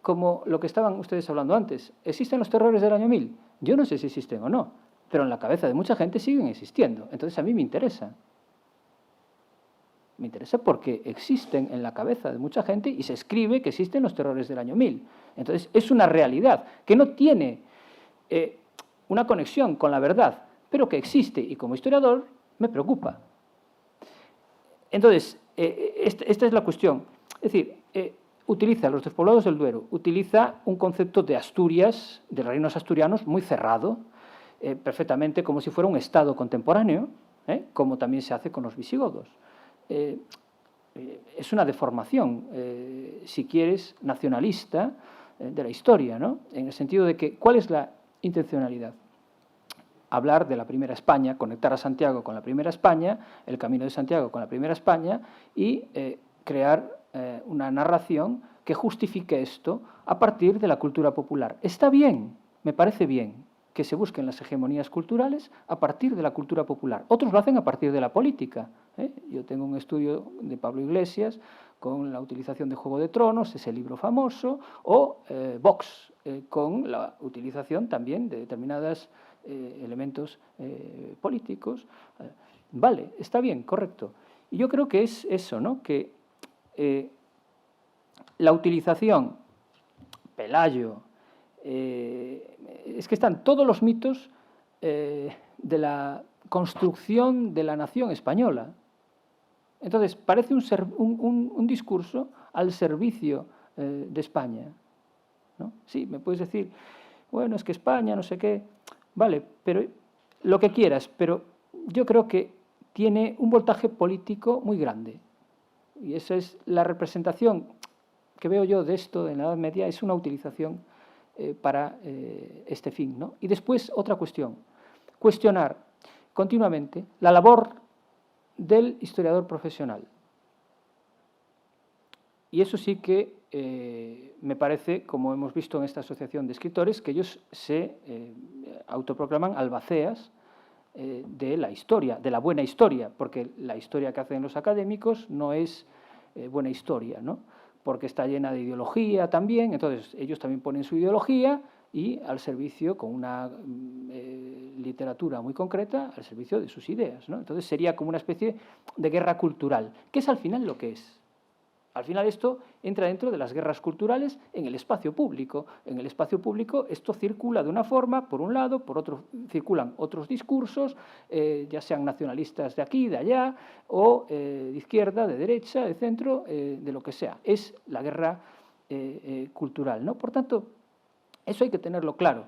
Como lo que estaban ustedes hablando antes, ¿existen los terrores del año 1000? Yo no sé si existen o no, pero en la cabeza de mucha gente siguen existiendo. Entonces a mí me interesa. Me interesa porque existen en la cabeza de mucha gente y se escribe que existen los terrores del año 1000. Entonces es una realidad que no tiene una conexión con la verdad, pero que existe y como historiador me preocupa. Entonces, esta es la cuestión. Es decir, utiliza los despoblados del Duero, utiliza un concepto de Asturias, de reinos asturianos, muy cerrado, perfectamente como si fuera un Estado contemporáneo, como también se hace con los visigodos. Es una deformación, si quieres, nacionalista de la historia, ¿no? En el sentido de que, ¿cuál es la intencionalidad? Hablar de la primera España, conectar a Santiago con la primera España, el camino de Santiago con la primera España y crear una narración que justifique esto a partir de la cultura popular. Está bien, me parece bien que se busquen las hegemonías culturales a partir de la cultura popular. Otros lo hacen a partir de la política. Yo tengo un estudio de Pablo Iglesias con la utilización de Juego de Tronos, ese libro famoso, o Vox, con la utilización también de determinados elementos políticos. Vale, está bien, correcto. Y yo creo que es eso, ¿no? Que la utilización, Pelayo, es que están todos los mitos de la construcción de la nación española. Entonces, parece un discurso al servicio de España, ¿no? Sí, me puedes decir, bueno, es que España, no sé qué, vale, pero lo que quieras, pero yo creo que tiene un voltaje político muy grande. Y esa es la representación que veo yo de esto en la Edad Media, es una utilización para este fin, ¿no? Y después, otra cuestión, cuestionar continuamente la labor del historiador profesional. Y eso sí que me parece, como hemos visto en esta asociación de escritores, que ellos se autoproclaman albaceas de la historia, de la buena historia, porque la historia que hacen los académicos no es buena historia, ¿no? Porque está llena de ideología también, entonces ellos también ponen su ideología y al servicio, con una literatura muy concreta, al servicio de sus ideas, ¿no? Entonces sería como una especie de guerra cultural, que es al final lo que es. Al final esto entra dentro de las guerras culturales en el espacio público. En el espacio público esto circula de una forma, por un lado, por otro circulan otros discursos, ya sean nacionalistas de aquí, de allá, o de izquierda, de derecha, de centro, de lo que sea. Es la guerra cultural, ¿no? Por tanto, eso hay que tenerlo claro,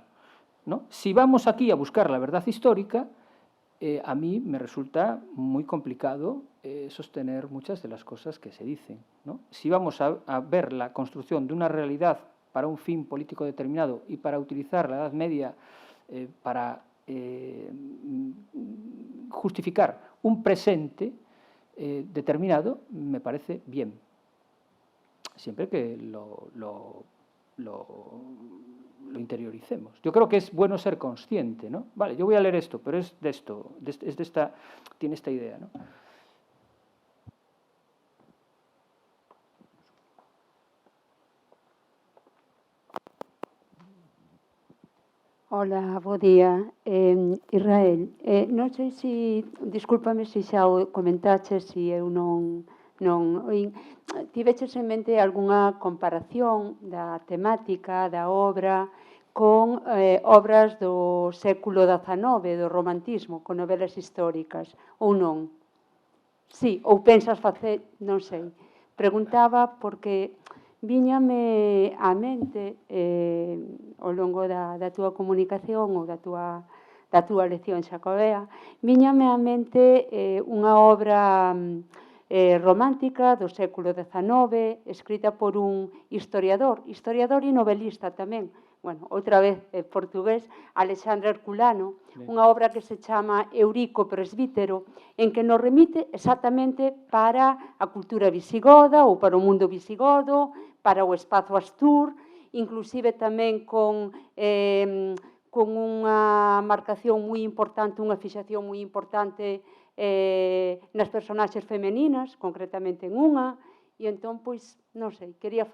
¿no? Si vamos aquí a buscar la verdad histórica, a mí me resulta muy complicado sostener muchas de las cosas que se dicen, ¿no? Si vamos a ver la construcción de una realidad para un fin político determinado y para utilizar la Edad Media para justificar un presente determinado, me parece bien, siempre que lo interioricemos. Yo creo que es bueno ser consciente, ¿no? Vale, yo voy a leer esto, pero es de esto, es de esta, tiene esta idea, ¿no? Hola, bo día. Israel, non sei se, discúlpame se xa o comentaches, se eu non oín, tiveches en mente algunha comparación da temática da obra con obras do século XIX, do romantismo, con novelas históricas, ou non? Sí, ou pensas facer, non sei. Preguntaba porque víñame á mente ao longo da túa comunicación ou da túa lección xacobea, víñame á mente unha obra romántica do século XIX, escrita por un historiador e novelista tamén, bueno, outra vez portugués, Alexandre Herculano, unha obra que se chama Eurico Presbítero, en que nos remite exactamente para a cultura visigoda ou para o mundo visigodo, para o espazo Astur, inclusive tamén con unha marcación moi importante, unha fixación moi importante nas personaxes femeninas, concretamente en unha, e entón, pois, non sei, quería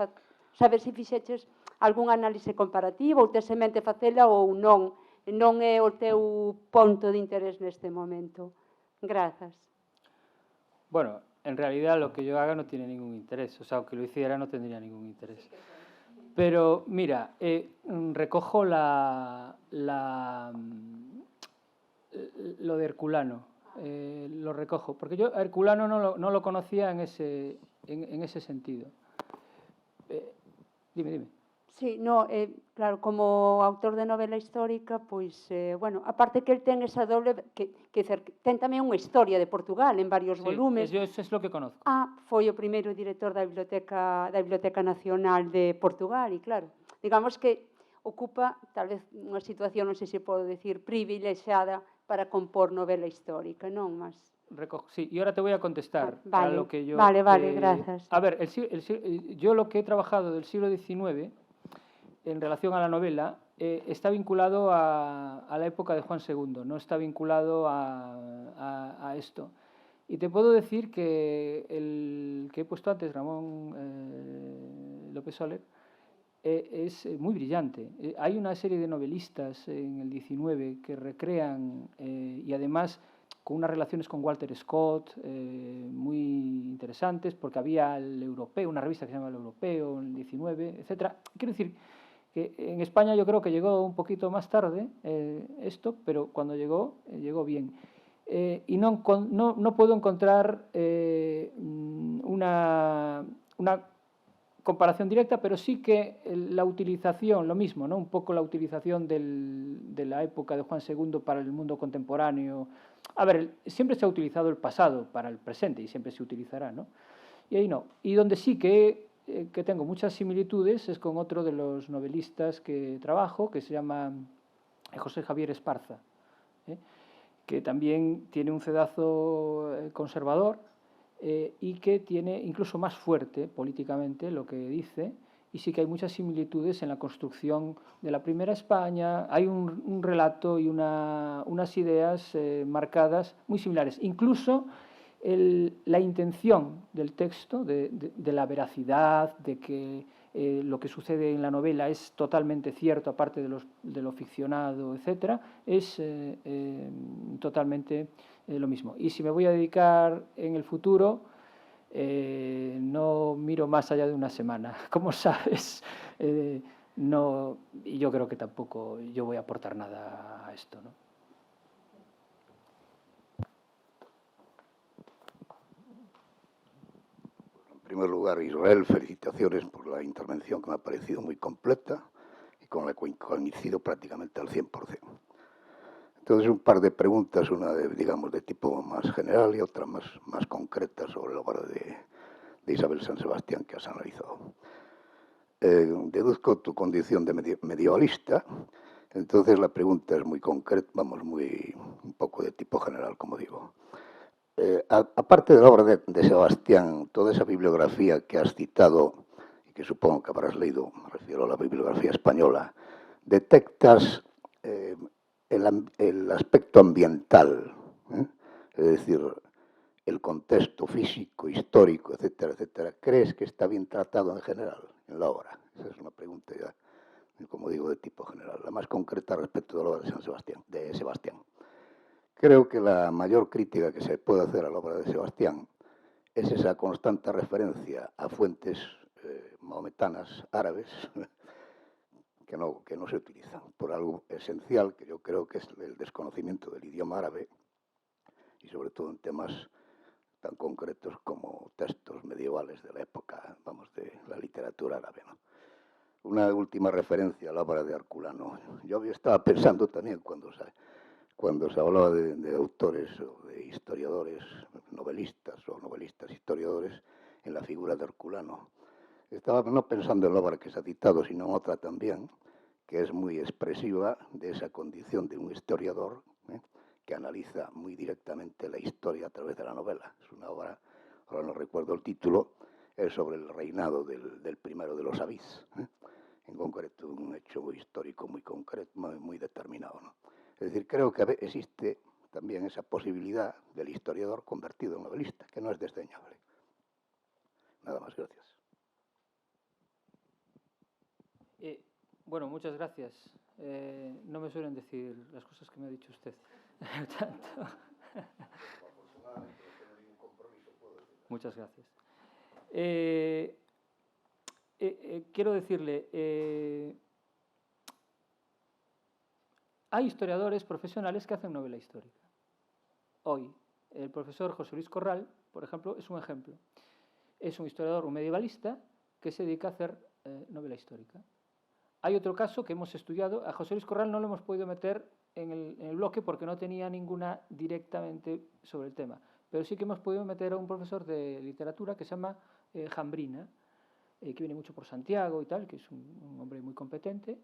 saber se fixeches algún análise comparativo ou tes en mente facela ou non. Non é o teu ponto de interés neste momento. Grazas. Bueno, en realidad lo que yo haga no tiene ningún interés. O sea, aunque lo hiciera no tendría ningún interés. Pero, mira, recojo lo de Herculano. Lo recojo. Porque yo a Herculano no lo conocía en ese sentido. Dime. Sí, no, claro, como autor de novela histórica, pois, bueno, aparte que el ten esa doble, que ten tamén unha historia de Portugal en varios volumes. Sí, eso es lo que conozco. Foi o primeiro director da Biblioteca Nacional de Portugal, e claro, digamos que ocupa, tal vez, unha situación, non sei se podo decir, privilexiada para compor novela histórica, non? Mas Sí, y ahora te voy a contestar a lo que yo... Vale, gracias. A ver, yo lo que he trabajado del siglo XIX en relación a la novela está vinculado a la época de Juan II, no está vinculado a esto. Y te puedo decir que el que he puesto antes, Ramón López Soler, es muy brillante. Hay una serie de novelistas en el XIX que recrean y además con unas relaciones con Walter Scott muy interesantes, porque había el Europeo, una revista que se llama El Europeo en el XIX, etc. Quiero decir que en España yo creo que llegó un poquito más tarde esto, pero cuando llegó bien. Y no puedo encontrar una comparación directa, pero sí que la utilización, lo mismo, ¿no? Un poco la utilización de la época de Juan II para el mundo contemporáneo. A ver, siempre se ha utilizado el pasado para el presente y siempre se utilizará, ¿no? Y ahí no. Y donde sí que tengo muchas similitudes es con otro de los novelistas que trabajo, que se llama José Javier Esparza, que también tiene un cedazo conservador y que tiene incluso más fuerte políticamente lo que dice, y sí que hay muchas similitudes en la construcción de la primera España. Hay un relato y unas ideas marcadas muy similares. Incluso la intención del texto, de la veracidad, de que lo que sucede en la novela es totalmente cierto, aparte de lo ficcionado, etc., es totalmente lo mismo. Y si me voy a dedicar en el futuro, no miro más allá de una semana. Como sabes, no, y yo creo que tampoco yo voy a aportar nada a esto, ¿no? En primer lugar, Israel, felicitaciones por la intervención que me ha parecido muy completa y con la que coincido prácticamente al 100%. Entonces, un par de preguntas, una de tipo más general y otra más concreta sobre la obra de Isabel San Sebastián que has analizado. Deduzco tu condición de medievalista, entonces la pregunta es muy concreta, un poco de tipo general, como digo. Aparte de la obra de Sebastián, toda esa bibliografía que has citado y que supongo que habrás leído, me refiero a la bibliografía española, ¿detectas el aspecto ambiental? Es decir, el contexto físico, histórico, etcétera, etcétera. ¿Crees que está bien tratado en general en la obra? Esa es una pregunta ya, como digo, de tipo general. La más concreta respecto de la obra de Sebastián. Creo que la mayor crítica que se puede hacer a la obra de Sebastián es esa constante referencia a fuentes mahometanas árabes que no se utilizan por algo esencial que yo creo que es el desconocimiento del idioma árabe y sobre todo en temas tan concretos como textos medievales de la época, de la literatura árabe, ¿no? Una última referencia a la obra de Herculano. Yo estaba pensando también cuando se hablaba de autores o de historiadores, novelistas o novelistas historiadores, en la figura de Herculano. Estaba no pensando en la obra que se ha citado, sino en otra también, que es muy expresiva de esa condición de un historiador que analiza muy directamente la historia a través de la novela. Es una obra, ahora no recuerdo el título, es sobre el reinado del primero de los Avís, en concreto un hecho histórico muy concreto, muy determinado, ¿no? Es decir, creo que existe también esa posibilidad del historiador convertido en novelista, que no es desdeñable. Nada más, gracias. Bueno, muchas gracias. No me suelen decir las cosas que me ha dicho usted. Muchas gracias. Quiero decirle, hay historiadores profesionales que hacen novela histórica. Hoy, el profesor José Luis Corral, por ejemplo, es un ejemplo. Es un historiador, un medievalista, que se dedica a hacer novela histórica. Hay otro caso que hemos estudiado. A José Luis Corral no lo hemos podido meter en el bloque porque no tenía ninguna directamente sobre el tema. Pero sí que hemos podido meter a un profesor de literatura que se llama Jambrina, que viene mucho por Santiago y tal, que es un hombre muy competente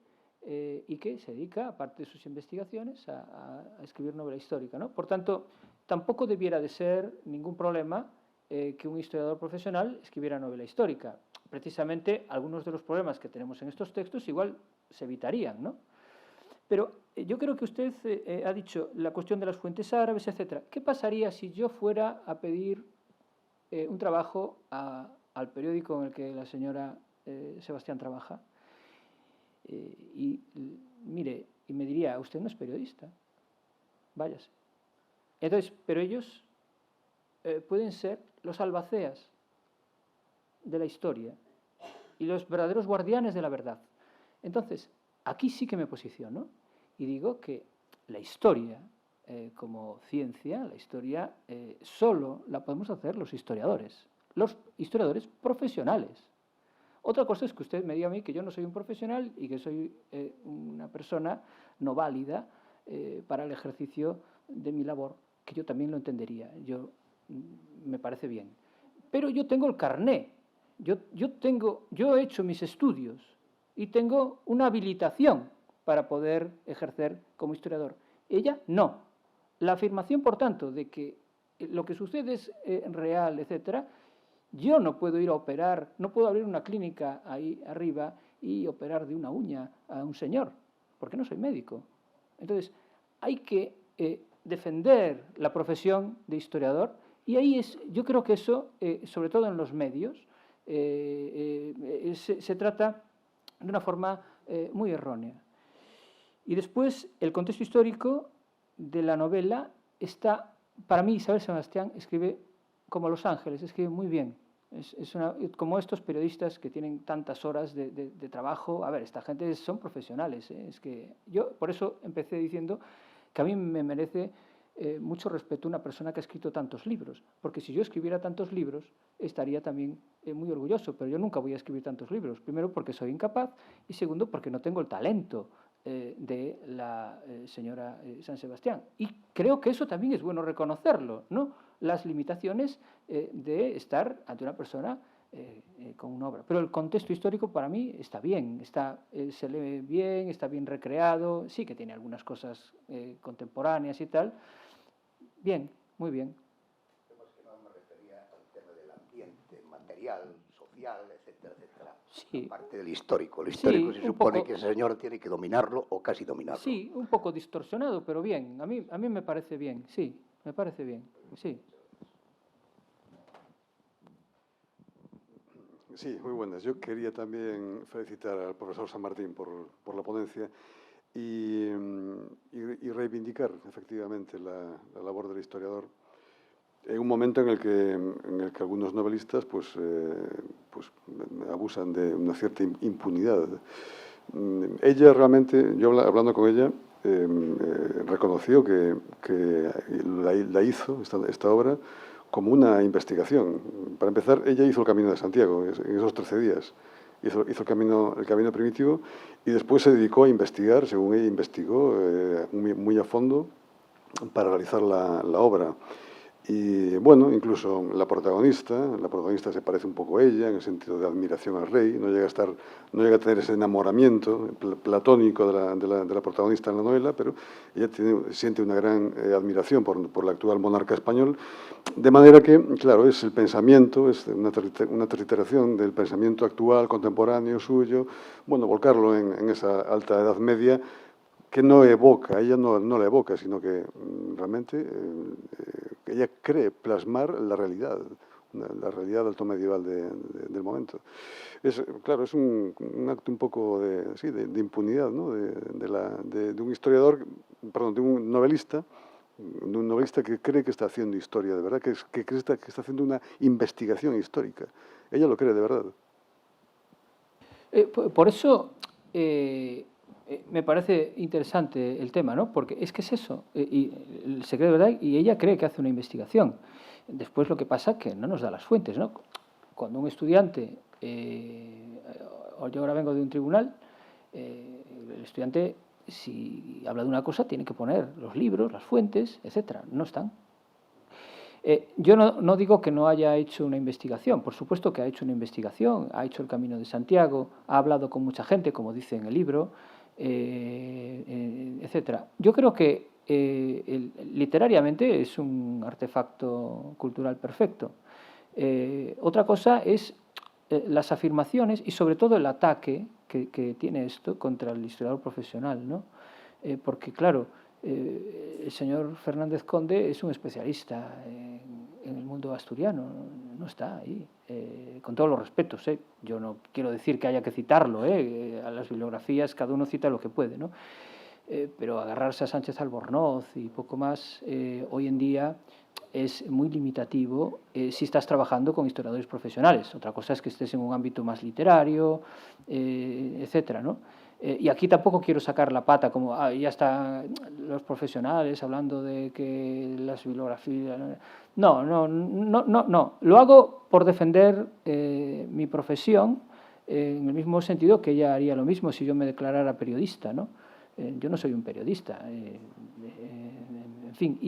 y que se dedica, aparte de sus investigaciones, a escribir novela histórica, ¿no? Por tanto, tampoco debiera de ser ningún problema que un historiador profesional escribiera novela histórica. Precisamente algunos de los problemas que tenemos en estos textos igual se evitarían, ¿no? Pero yo creo que usted ha dicho la cuestión de las fuentes árabes, etc. ¿Qué pasaría si yo fuera a pedir un trabajo al periódico en el que la señora Sebastián trabaja? Y mire, y me diría, usted no es periodista, váyase. Entonces, pero ellos pueden ser los albaceas de la historia y los verdaderos guardianes de la verdad. Entonces, aquí sí que me posiciono y digo que la historia, como ciencia, la historia solo la podemos hacer los historiadores profesionales. Otra cosa es que usted me diga a mí que yo no soy un profesional y que soy una persona no válida para el ejercicio de mi labor, que yo también lo entendería. Me parece bien. Pero yo tengo el carné. Yo he hecho mis estudios y tengo una habilitación para poder ejercer como historiador. Ella no. La afirmación, por tanto, de que lo que sucede es real, etcétera, yo no puedo ir a operar, no puedo abrir una clínica ahí arriba y operar de una uña a un señor, porque no soy médico. Entonces, hay que defender la profesión de historiador y ahí yo creo que eso, sobre todo en los medios, se trata de una forma muy errónea. Y después, el contexto histórico de la novela está, para mí, Isabel Sebastián escribe como Los Ángeles, escribe muy bien. Como estos periodistas que tienen tantas horas de trabajo. A ver, esta gente son profesionales. Es que yo, por eso empecé diciendo que a mí me merece mucho respeto una persona que ha escrito tantos libros, porque si yo escribiera tantos libros estaría también muy orgulloso, pero yo nunca voy a escribir tantos libros, primero porque soy incapaz y segundo porque no tengo el talento de la señora San Sebastián. Y creo que eso también es bueno reconocerlo, ¿no? Las limitaciones de estar ante una persona con una obra. Pero el contexto histórico para mí está bien, se lee bien, está bien recreado, sí que tiene algunas cosas contemporáneas y tal. Bien, muy bien. Más que nada me refería al tema del ambiente material, social, etcétera, etcétera. Sí. Aparte del histórico. El histórico sí, se supone que ese señor tiene que dominarlo o casi dominarlo. Sí, un poco distorsionado, pero bien. A mí me parece bien, sí, me parece bien, sí. Sí, muy buenas. Yo quería también felicitar al profesor San Martín por la ponencia y reivindicar efectivamente la labor del historiador en un momento en el que algunos novelistas pues abusan de una cierta impunidad. Ella realmente, yo hablando con ella, reconoció que la hizo, esta obra, como una investigación. Para empezar, ella hizo el Camino de Santiago en esos 13 días. Hizo el camino primitivo y después se dedicó a investigar, según ella investigó muy a fondo para realizar la obra. Y bueno, incluso la protagonista se parece un poco a ella en el sentido de admiración al rey, no llega a tener ese enamoramiento platónico de la protagonista en la novela, pero ella siente una gran admiración por el actual monarca español, de manera que, claro, es el pensamiento, es una trituración del pensamiento actual, contemporáneo suyo, bueno, volcarlo en esa alta Edad Media, que no evoca, ella no la evoca, sino que realmente ella cree plasmar la realidad alto medieval del momento. Claro, es un acto un poco de impunidad, ¿no? de un historiador, perdón, de un novelista que cree que está haciendo historia de verdad, que cree que está haciendo una investigación histórica. Ella lo cree de verdad. Por eso me parece interesante el tema, ¿no? Porque es que es eso, y se cree de verdad y ella cree que hace una investigación. Después lo que pasa es que no nos da las fuentes, ¿no? Cuando un estudiante, yo ahora vengo de un tribunal, el estudiante, si habla de una cosa, tiene que poner los libros, las fuentes, etcétera. No están. Yo no digo que no haya hecho una investigación, por supuesto que ha hecho una investigación, ha hecho el Camino de Santiago, ha hablado con mucha gente, como dice en el libro, etcétera. Yo creo que literariamente es un artefacto cultural perfecto. Otra cosa es las afirmaciones y sobre todo el ataque que tiene esto contra el historiador profesional, ¿no? Porque claro, el señor Fernández Conde es un especialista en el mundo asturiano, no está ahí, con todos los respetos. Yo no quiero decir que haya que citarlo, a las bibliografías cada uno cita lo que puede, ¿no? Pero agarrarse a Sánchez Albornoz y poco más, hoy en día es muy limitativo si estás trabajando con historiadores profesionales. Otra cosa es que estés en un ámbito más literario, etcétera, ¿no? Y aquí tampoco quiero sacar la pata como ya están los profesionales hablando de que las bibliografías... No. Lo hago por defender mi profesión en el mismo sentido que ella haría lo mismo si yo me declarara periodista, ¿no? Yo no soy un periodista. En fin,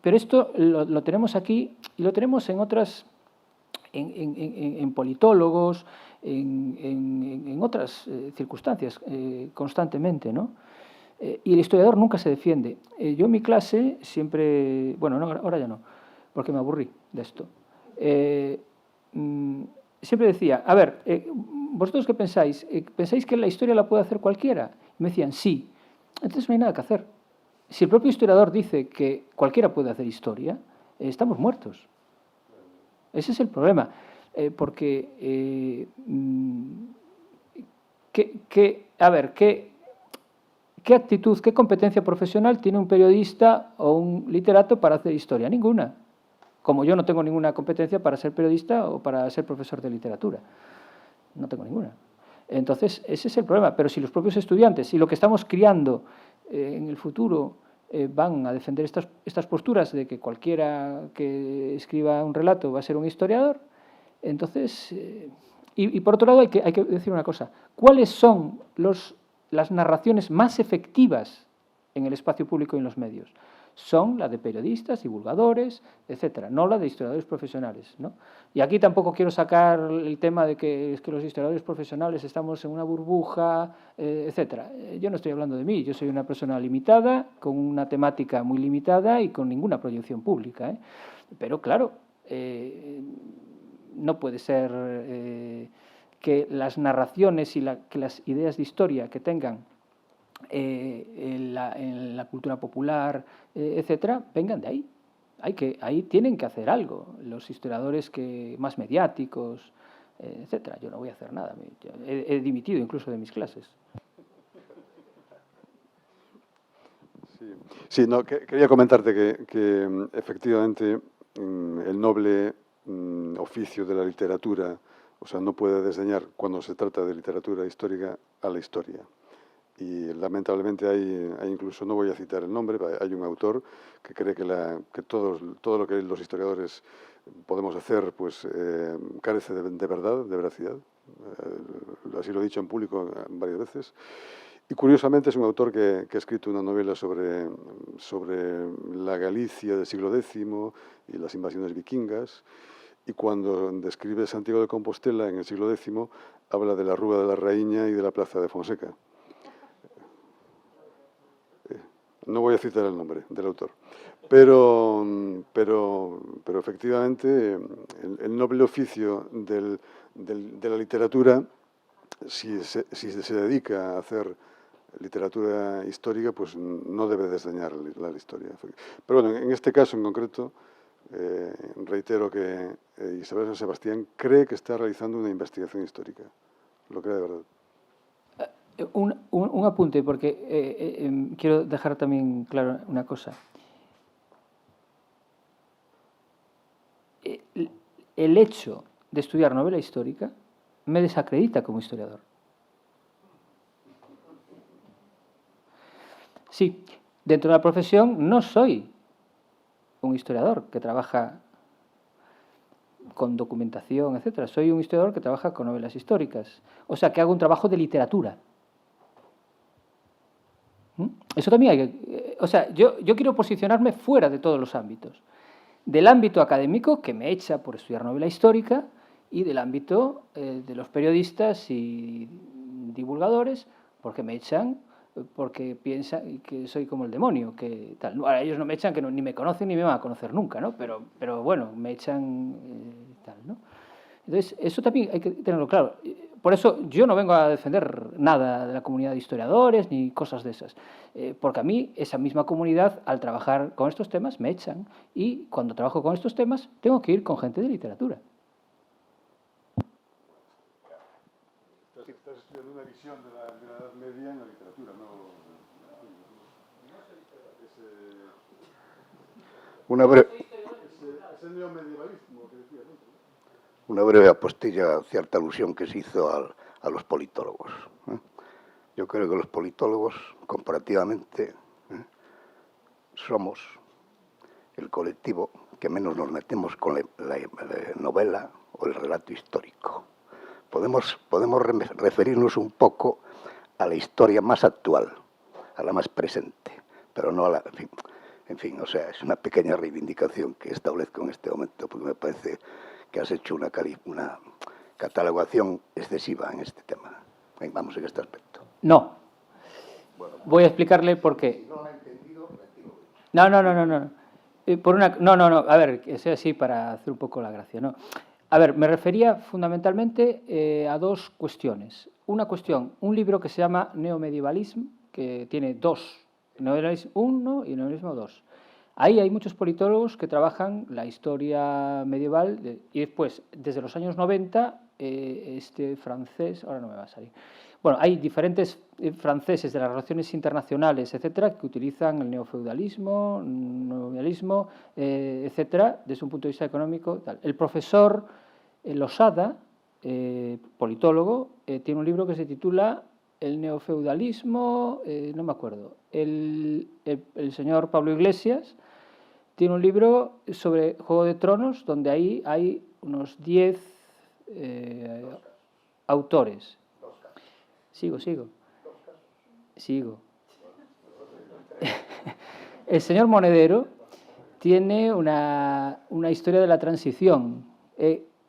pero esto lo tenemos aquí y lo tenemos en otras... en politólogos, en otras circunstancias constantemente, ¿no? Y el historiador nunca se defiende. Yo en mi clase siempre... Bueno, no, ahora ya no, porque me aburrí de esto. Siempre decía, a ver, ¿vosotros qué pensáis? ¿Pensáis que la historia la puede hacer cualquiera? Y me decían, sí. Entonces no hay nada que hacer. Si el propio historiador dice que cualquiera puede hacer historia, estamos muertos. Ese es el problema. Porque, ¿qué actitud, qué competencia profesional tiene un periodista o un literato para hacer historia? Ninguna. Como yo no tengo ninguna competencia para ser periodista o para ser profesor de literatura. No tengo ninguna. Entonces, ese es el problema. Pero si los propios estudiantes, si lo que estamos criando en el futuro van a defender estas posturas de que cualquiera que escriba un relato va a ser un historiador, entonces... Y por otro lado hay que decir una cosa. ¿Cuáles son las narraciones más efectivas en el espacio público y en los medios? Son la de periodistas, divulgadores, etcétera, no la de historiadores profesionales, ¿no? Y aquí tampoco quiero sacar el tema de que es que los historiadores profesionales estamos en una burbuja, etcétera. Yo no estoy hablando de mí, yo soy una persona limitada, con una temática muy limitada y con ninguna proyección pública, ¿eh? Pero claro, no puede ser que las narraciones y que las ideas de historia que tengan en la cultura popular, etcétera, vengan de ahí. Ahí tienen que hacer algo. Los historiadores más mediáticos, etcétera. Yo no voy a hacer nada. He dimitido incluso de mis clases. Sí, no, quería comentarte que efectivamente el noble oficio de la literatura, o sea, no puede desdeñar cuando se trata de literatura histórica a la historia. Y lamentablemente hay incluso, no voy a citar el nombre, hay un autor que cree que todo lo que los historiadores podemos hacer pues carece de verdad, de veracidad. Así lo he dicho en público varias veces. Y curiosamente es un autor que ha escrito una novela sobre la Galicia del siglo X y las invasiones vikingas. Y cuando describe Santiago de Compostela en el siglo X, habla de la Rúa de la Raíña y de la Plaza de Fonseca. No voy a citar el nombre del autor. Pero efectivamente, el noble oficio de la literatura, si se dedica a hacer literatura histórica, pues no debe desdeñar la historia. Pero bueno, en este caso en concreto, reitero que Isabel San Sebastián cree que está realizando una investigación histórica. Lo cree de verdad. Un apunte, porque quiero dejar también claro una cosa. El hecho de estudiar novela histórica me desacredita como historiador. Sí, dentro de la profesión no soy un historiador que trabaja con documentación, etcétera. Soy un historiador que trabaja con novelas históricas. O sea, que hago un trabajo de literatura. Eso también hay que... O sea, yo quiero posicionarme fuera de todos los ámbitos. Del ámbito académico, que me echa por estudiar novela histórica, y del ámbito de los periodistas y divulgadores, porque me echan porque piensan que soy como el demonio, que tal. Ahora, ellos no me echan, que ni me conocen ni me van a conocer nunca, ¿no? Pero bueno, me echan tal, ¿no? Entonces, eso también hay que tenerlo claro. Por eso yo no vengo a defender nada de la comunidad de historiadores ni cosas de esas, porque a mí esa misma comunidad, al trabajar con estos temas, me echan, y cuando trabajo con estos temas tengo que ir con gente de literatura. Estás estudiando una visión de la Edad Media en la literatura, ¿no? Ese neomedievalismo que decías, ¿no? Una breve apostilla a cierta alusión que se hizo a los politólogos. Yo creo que los politólogos, comparativamente, somos el colectivo que menos nos metemos con la novela o el relato histórico. Podemos referirnos un poco a la historia más actual, a la más presente, pero no a la... En fin, o sea, es una pequeña reivindicación que establezco en este momento, porque me parece que has hecho una catalogación excesiva en este tema. Vamos en este aspecto. No. Bueno, voy a explicarle por qué. Si no lo ha entendido, No. No. A ver, que sea así para hacer un poco la gracia, ¿no? A ver, me refería fundamentalmente a dos cuestiones. Una cuestión, un libro que se llama Neomedievalism, que tiene dos, Neomedievalism 1 y Neomedievalism 2. Ahí hay muchos politólogos que trabajan la historia medieval y después, desde los años 90, este francés, ahora no me va a salir. Bueno, hay diferentes franceses de las relaciones internacionales, etcétera, que utilizan el neofeudalismo, neoliberalismo, etcétera, desde un punto de vista económico. Tal. El profesor Losada, politólogo, tiene un libro que se titula El neofeudalismo, no me acuerdo. El señor Pablo Iglesias tiene un libro sobre Juego de Tronos, donde ahí hay unos 10 autores. Sigo. El señor Monedero tiene una historia de la transición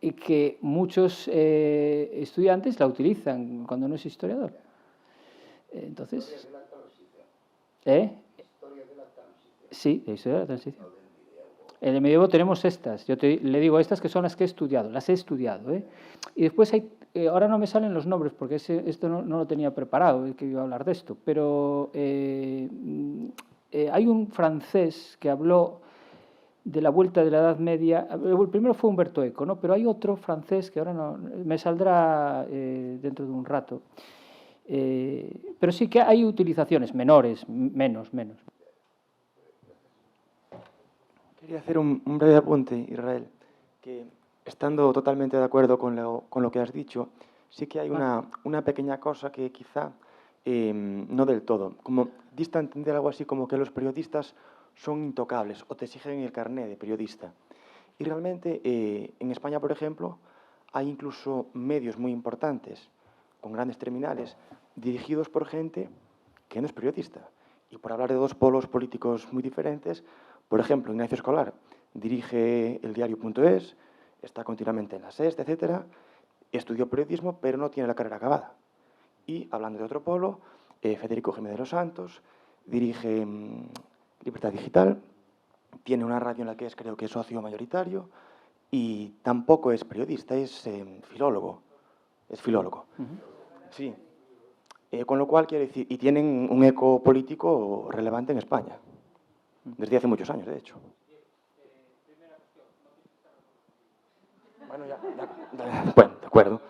y que muchos estudiantes la utilizan cuando no es historiador. Entonces, sí, de historia de la transición. En el medievo tenemos estas, yo le digo estas que son las que he estudiado, las he estudiado. Y después hay, ahora no me salen los nombres porque esto no lo tenía preparado, que iba a hablar de esto, pero hay un francés que habló de la vuelta de la Edad Media. El primero fue Humberto Eco, ¿no? Pero hay otro francés que ahora no me saldrá dentro de un rato. Pero sí que hay utilizaciones menores, menos. Quería hacer un breve apunte, Israel, que estando totalmente de acuerdo con lo que has dicho, sí que hay una pequeña cosa que quizá no del todo. Como diste a entender algo así como que los periodistas son intocables o te exigen el carné de periodista. Y realmente en España, por ejemplo, hay incluso medios muy importantes, con grandes terminales, dirigidos por gente que no es periodista. Y por hablar de dos polos políticos muy diferentes, por ejemplo, Ignacio Escolar dirige el diario.es, está continuamente en la Sexta, etcétera, estudió periodismo, pero no tiene la carrera acabada. Y, hablando de otro polo, Federico Jiménez de los Santos dirige Libertad Digital, tiene una radio en la que creo que es socio mayoritario, y tampoco es periodista, es filólogo. Es filólogo. Sí. Con lo cual, quiero decir, y tienen un eco político relevante en España, desde hace muchos años, de hecho. Bueno, bueno, de acuerdo.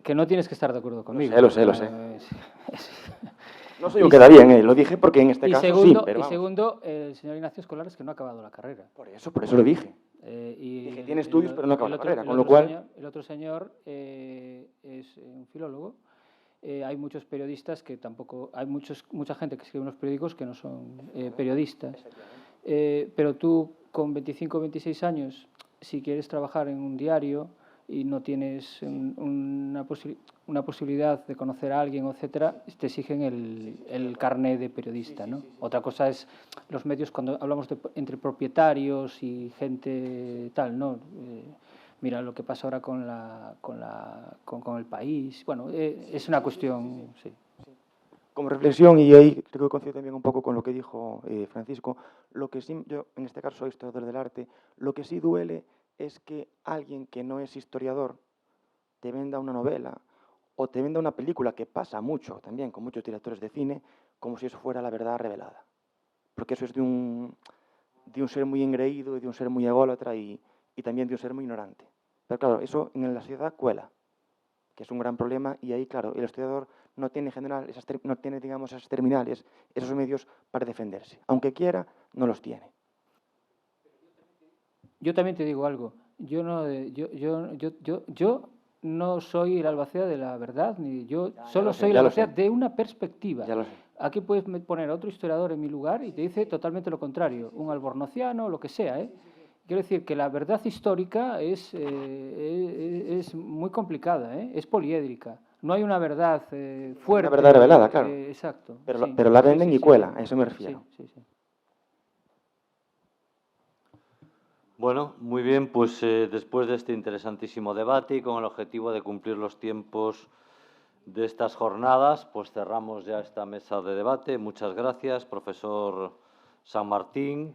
Que no tienes que estar de acuerdo conmigo. Lo sé. No soy un queda bien, lo dije porque en este caso segundo, sí, pero y vamos. segundo, el señor Ignacio Escolar es que no ha acabado la carrera. Por eso lo dije. Dije, tiene estudios, pero no acaba la carrera, con lo cual... El otro señor es un filólogo. Hay muchos periodistas que tampoco... Hay mucha gente que escribe unos periódicos que no son periodistas. Pero tú, con 25 o 26 años, si quieres trabajar en un diario y no tienes una posibilidad de conocer a alguien, etcétera, te exigen el carné de periodista, ¿no? Otra cosa es los medios, cuando hablamos entre propietarios y gente tal, ¿no? Mira lo que pasa ahora con El País. Bueno, es una cuestión, sí. Como reflexión, y ahí creo que coincido también un poco con lo que dijo Francisco, lo que sí, yo en este caso soy historiador del arte, lo que sí duele es que alguien que no es historiador te venda una novela o te venda una película, que pasa mucho también con muchos directores de cine, como si eso fuera la verdad revelada. Porque eso es de un ser muy engreído y de un ser muy ególatra y también de un ser muy ignorante. Pero claro, eso en la sociedad cuela, que es un gran problema, y ahí, claro, el historiador no tiene en general, no tiene, digamos, esas terminales, esos medios para defenderse. Aunque quiera, no los tiene. Yo también te digo algo. Yo no soy el albacea de la verdad, ni yo solo soy el albacea de una perspectiva. Ya lo sé. Aquí puedes poner a otro historiador en mi lugar y te dice totalmente lo contrario, un albornociano, lo que sea, ¿eh? Quiero decir que la verdad histórica es muy complicada, ¿eh? Es poliédrica. No hay una verdad fuerte. Una verdad revelada, claro. Exacto. Pero la venden y cuela, a eso me refiero. Sí. Bueno, muy bien, pues después de este interesantísimo debate y con el objetivo de cumplir los tiempos de estas jornadas, pues cerramos ya esta mesa de debate. Muchas gracias, profesor San Martín,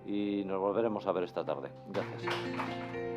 y nos volveremos a ver esta tarde. Gracias.